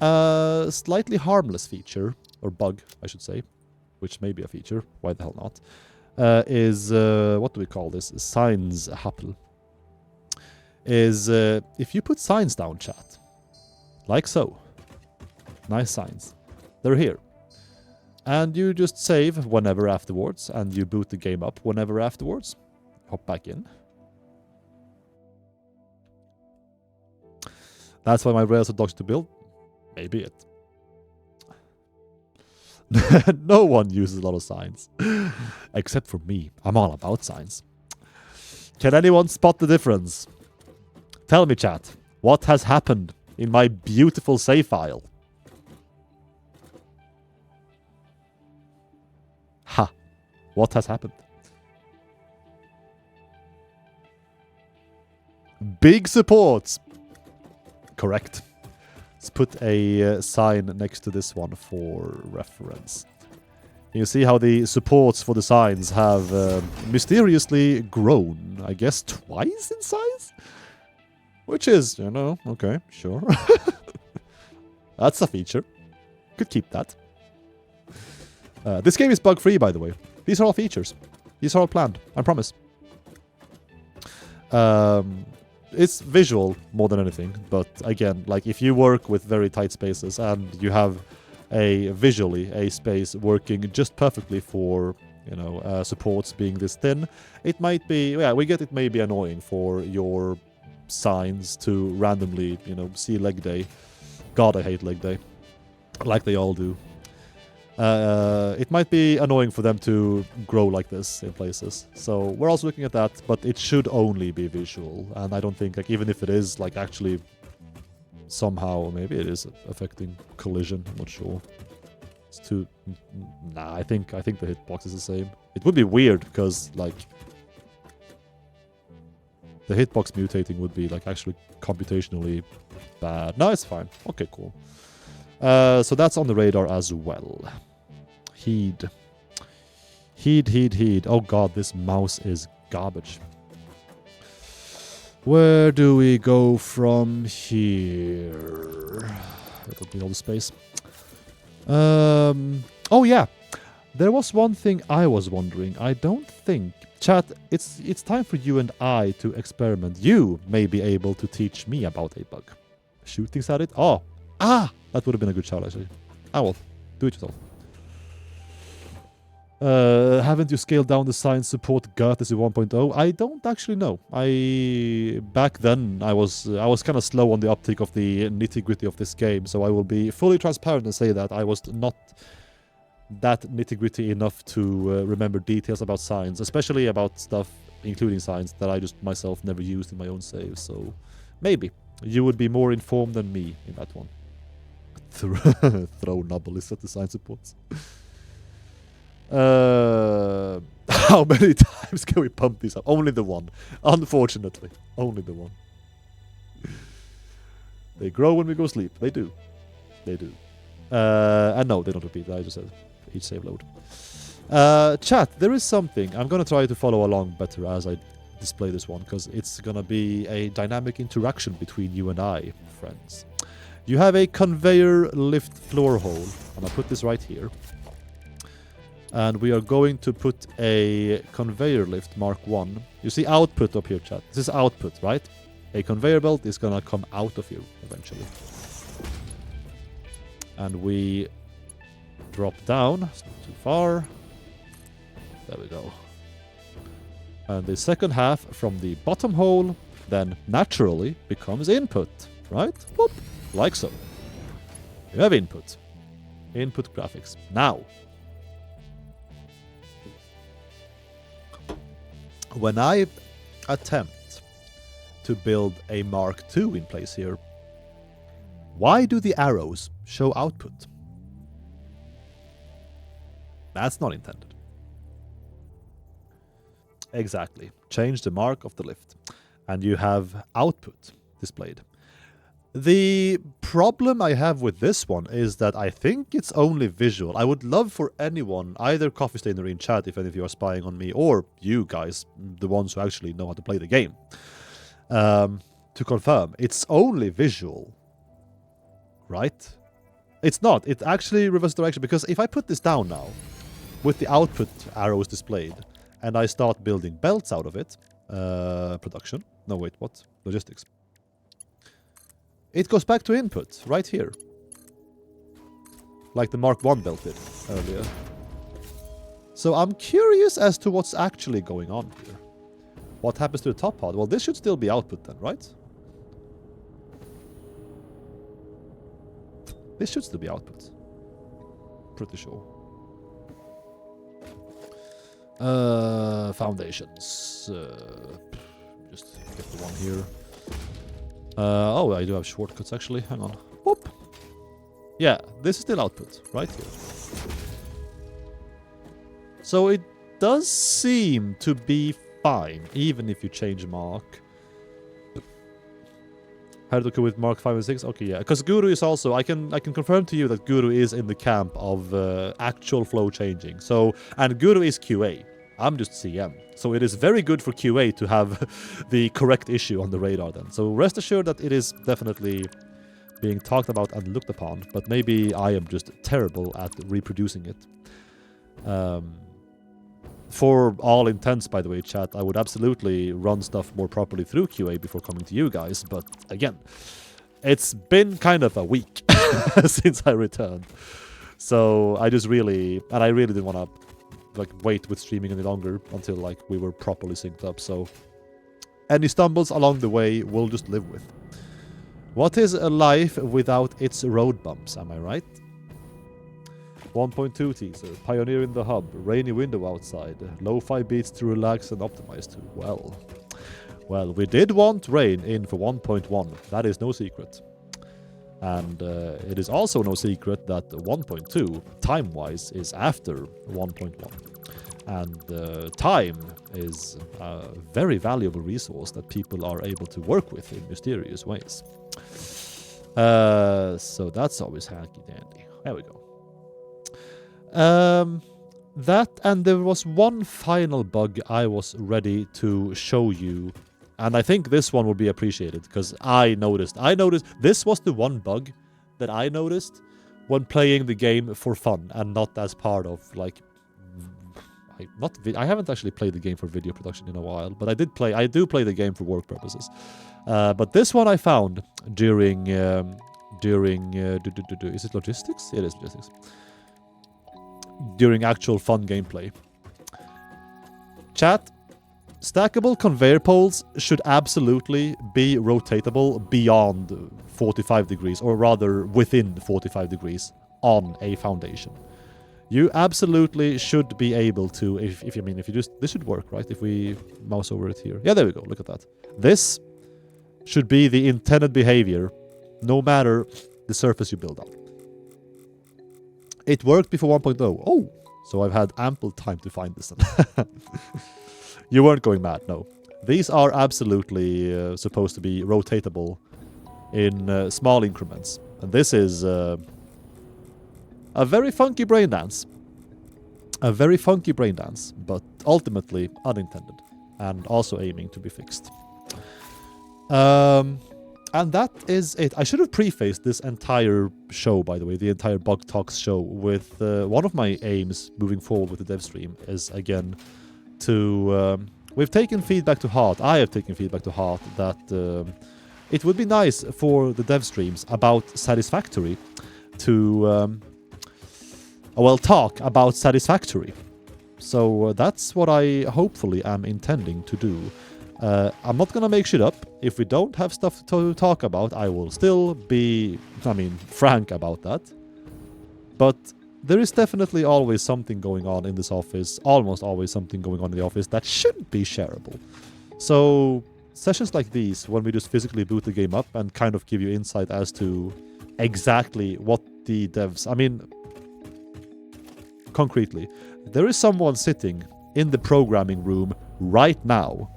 Slightly harmless feature, or bug, I should say, which may be a feature, why the hell not, is, what do we call this? Signs happen. Is, if you put signs down, chat, like so, nice signs, they're here. And you just save whenever afterwards, and you boot the game up whenever afterwards. Hop back in. That's why my rails are dogs to build. Maybe it. No one uses a lot of signs. Except for me. I'm all about signs. Can anyone spot the difference? Tell me, chat. What has happened in my beautiful save file? Ha. What has happened? Big supports. Correct. Let's put a sign next to this one for reference. You see how the supports for the signs have mysteriously grown, I guess, twice in size? Which is, you know, okay, sure. That's a feature. Could keep that. This game is bug-free, by the way. These are all features. These are all planned, I promise. It's visual more than anything, but again, like if you work with very tight spaces and you have visually a space working just perfectly for, you know, supports being this thin, it might be, yeah, we get it may be annoying for your signs to randomly, you know, see leg day. God, I hate leg day. Like they all do. It might be annoying for them to grow like this in places. So we're also looking at that, but it should only be visual. And I don't think, like, even if it is, like, actually somehow, maybe it is affecting collision. I'm not sure. It's too... Nah, I think the hitbox is the same. It would be weird because, like... The hitbox mutating would be like actually computationally bad. No, it's fine. Okay, cool. So that's on the radar as well. Heed. Heed. Oh god, this mouse is garbage. Where do we go from here? I don't need all the space. Oh yeah. There was one thing I was wondering. I don't think... Chat, it's time for you and I to experiment. You may be able to teach me about a bug. Shootings at it? Oh. Ah! That would have been a good shout, actually. I will. Do it yourself. Haven't you scaled down the science support courtesy 1.0? I don't actually know. Back then I was kind of slow on the uptake of the nitty-gritty of this game, so I will be fully transparent and say that I was not that nitty-gritty enough to remember details about science, especially about stuff including science that I just myself never used in my own saves. So maybe you would be more informed than me in that one. Throw Nobelisk at the science supports. How many times can we pump these up? Only the one. Unfortunately. Only the one. They grow when we go sleep. They do. They do. And no, they don't repeat. I just said each save load. Chat, there is something. I'm going to try to follow along better as I display this one, because it's going to be a dynamic interaction between you and I, friends. You have a conveyor lift floor hole. I'm going to put this right here. And we are going to put a conveyor lift Mark 1. You see output up here, chat. This is output, right? A conveyor belt is going to come out of here eventually. And we drop down. It's not too far. There we go. And the second half from the bottom hole then naturally becomes input, right? Whoop, like so. You have input. Input graphics. Now, when I attempt to build a Mark II in place here, why do the arrows show output? That's not intended. Exactly. Change the mark of the lift. And you have output displayed. The problem I have with this one is that I think it's only visual. I would love for anyone, either Coffee Stain or in chat, if any of you are spying on me, or you guys, the ones who actually know how to play the game, to confirm. It's only visual. Right? It's not. It actually reverses direction, because if I put this down now, with the output arrows displayed, and I start building belts out of it, production. No, wait, what? Logistics. It goes back to input, right here. Like the Mark 1 belt did earlier. So I'm curious as to what's actually going on here. What happens to the top part? Well, this should still be output then, right? This should still be output. Pretty sure. Foundations. Just get the one here. Oh, I do have shortcuts actually. Hang on. Whoop. Yeah, this is still output, right here. So it does seem to be fine, even if you change mark. How to go with Mark 5 and 6? Okay, yeah. Because Guru is also... I can confirm to you that Guru is in the camp of actual flow changing. So, and Guru is QA. I'm just CM. So it is very good for QA to have the correct issue on the radar then. So rest assured that it is definitely being talked about and looked upon. But maybe I am just terrible at reproducing it. For all intents, by the way, chat, I would absolutely run stuff more properly through QA before coming to you guys. But again, it's been kind of a week since I returned. So I just really... And I really didn't want to like wait with streaming any longer until like we were properly synced up. So any stumbles along the way we'll just live with. What is a life without its road bumps, am I right? 1.2 teaser, pioneer in the hub, rainy window outside, lo-fi beats to relax and optimize to. Well, we did want rain in for 1.1, that is no secret. And it is also no secret that 1.2, time-wise, is after 1.1. And time is a very valuable resource that people are able to work with in mysterious ways. So that's always hanky dandy. There we go. That, and there was one final bug I was ready to show you, and I think this one will be appreciated because I noticed this was the one bug that I noticed when playing the game for fun and not as part of like I haven't actually played the game for video production in a while, but I do play the game for work purposes. But this one I found during is it logistics? It is logistics. During actual fun gameplay. Chat, stackable conveyor poles should absolutely be rotatable beyond 45 degrees, or rather within 45 degrees on a foundation. You absolutely should be able to, if you just, this should work, right? If we mouse over it here. Yeah, there we go, look at that. This should be the intended behavior, no matter the surface you build up. It worked before 1.0. Oh, so I've had ample time to find this. You weren't going mad, no. These are absolutely supposed to be rotatable in small increments. And this is a very funky brain dance. A very funky brain dance, but ultimately unintended. And also aiming to be fixed. And that is it. I should have prefaced this entire show, by the way, the entire Bug Talks show, with one of my aims moving forward with the dev stream is, again, to... we've taken feedback to heart. I have taken feedback to heart that it would be nice for the dev streams about Satisfactory to, talk about Satisfactory. So that's what I hopefully am intending to do. I'm not gonna make shit up. If we don't have stuff to talk about, I will still be, frank about that. But there is definitely always something going on in this office, almost always something going on in the office that should be shareable. So sessions like these, when we just physically boot the game up and kind of give you insight as to exactly what the devs... concretely, there is someone sitting in the programming room right now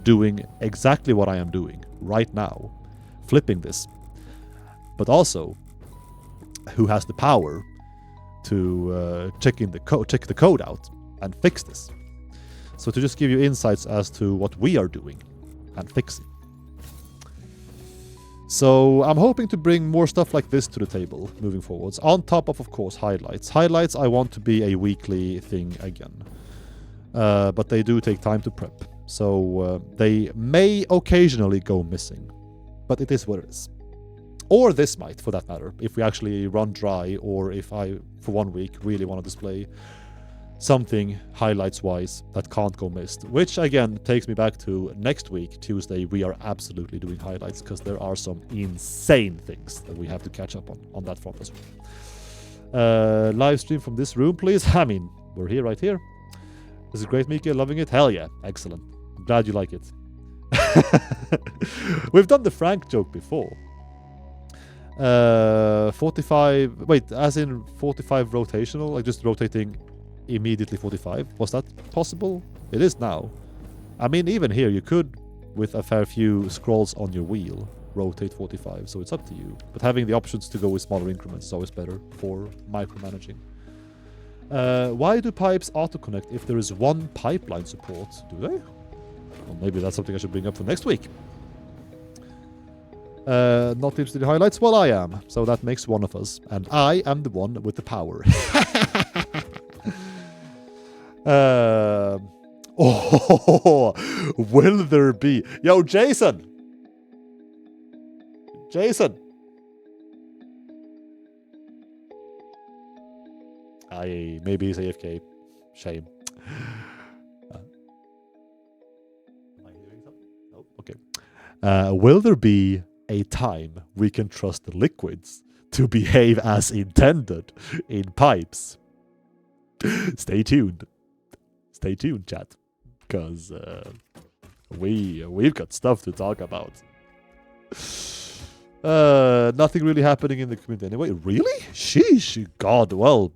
doing exactly what I am doing right now, flipping this, but also who has the power to check the code out and fix this. So to just give you insights as to what we are doing and fixing. So I'm hoping to bring more stuff like this to the table moving forwards, on top of course, highlights. Highlights I want to be a weekly thing again. But they do take time to prep. So they may occasionally go missing. But it is what it is. Or this might, for that matter, if we actually run dry, or if I, for 1 week, really want to display something highlights-wise that can't go missed. Which, again, takes me back to next week, Tuesday, we are absolutely doing highlights, because there are some insane things that we have to catch up on that front as well. Live stream from this room, please. We're here, right here. This is great, Mikael. Loving it? Hell yeah. Excellent. Glad you like it. We've done the Frank joke before. 45... Wait, as in 45 rotational? Like just rotating immediately 45? Was that possible? It is now. Even here, you could, with a fair few scrolls on your wheel, rotate 45, so it's up to you. But having the options to go with smaller increments is always better for micromanaging. Why do pipes auto-connect if there is one pipeline support? Do they? Well, maybe that's something I should bring up for next week. Not interested in highlights? Well, I am. So that makes one of us. And I am the one with the power. Will there be... Yo, Jason! Jason! Maybe he's AFK. Shame. Am I hearing something? Nope. Okay. Will there be a time we can trust the liquids to behave as intended in pipes? Stay tuned. Stay tuned, chat. Because we've got stuff to talk about. Nothing really happening in the community anyway. Really? Sheesh. God, well,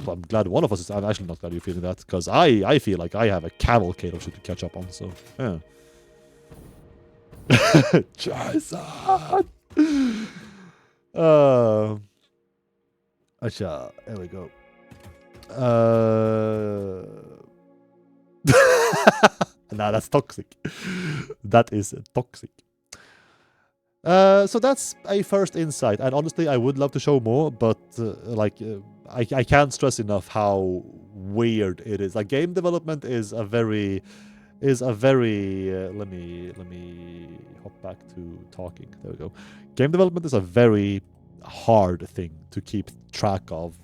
I'm glad one of us is. I'm actually not glad you're feeling that, because I feel like I have a cavalcade of shit to catch up on. So yeah. Charizard. Acha, there we go. Nah, that's toxic. That is toxic. So that's a first insight, and honestly, I would love to show more, but I can't stress enough how weird it is. Like, game development is a very let me hop back to talking. There we go. Game development is a very hard thing to keep track of,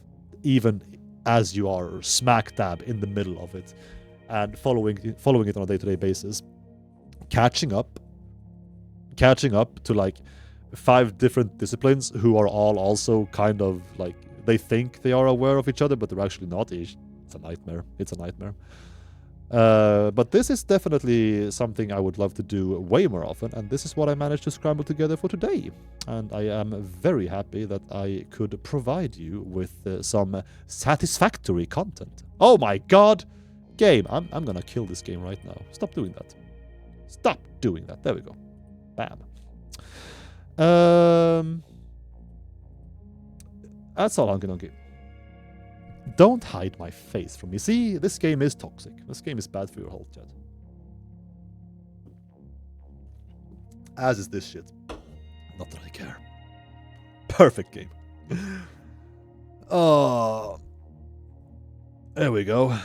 even as you are smack dab in the middle of it, and following it on a day-to-day basis. Catching up to like 5 different disciplines who are all also kind of like, they think they are aware of each other, but they're actually not. It's a nightmare. It's a nightmare. But this is definitely something I would love to do way more often, and this is what I managed to scramble together for today. And I am very happy that I could provide you with some satisfactory content. Oh my god! Game! I'm gonna kill this game right now. Stop doing that. Stop doing that. There we go. Bam. That's all I'm gonna give. Don't hide my face from me. See, this game is toxic. This game is bad for your health, chat. As is this shit. Not that I care. Perfect game. Oh. There we go.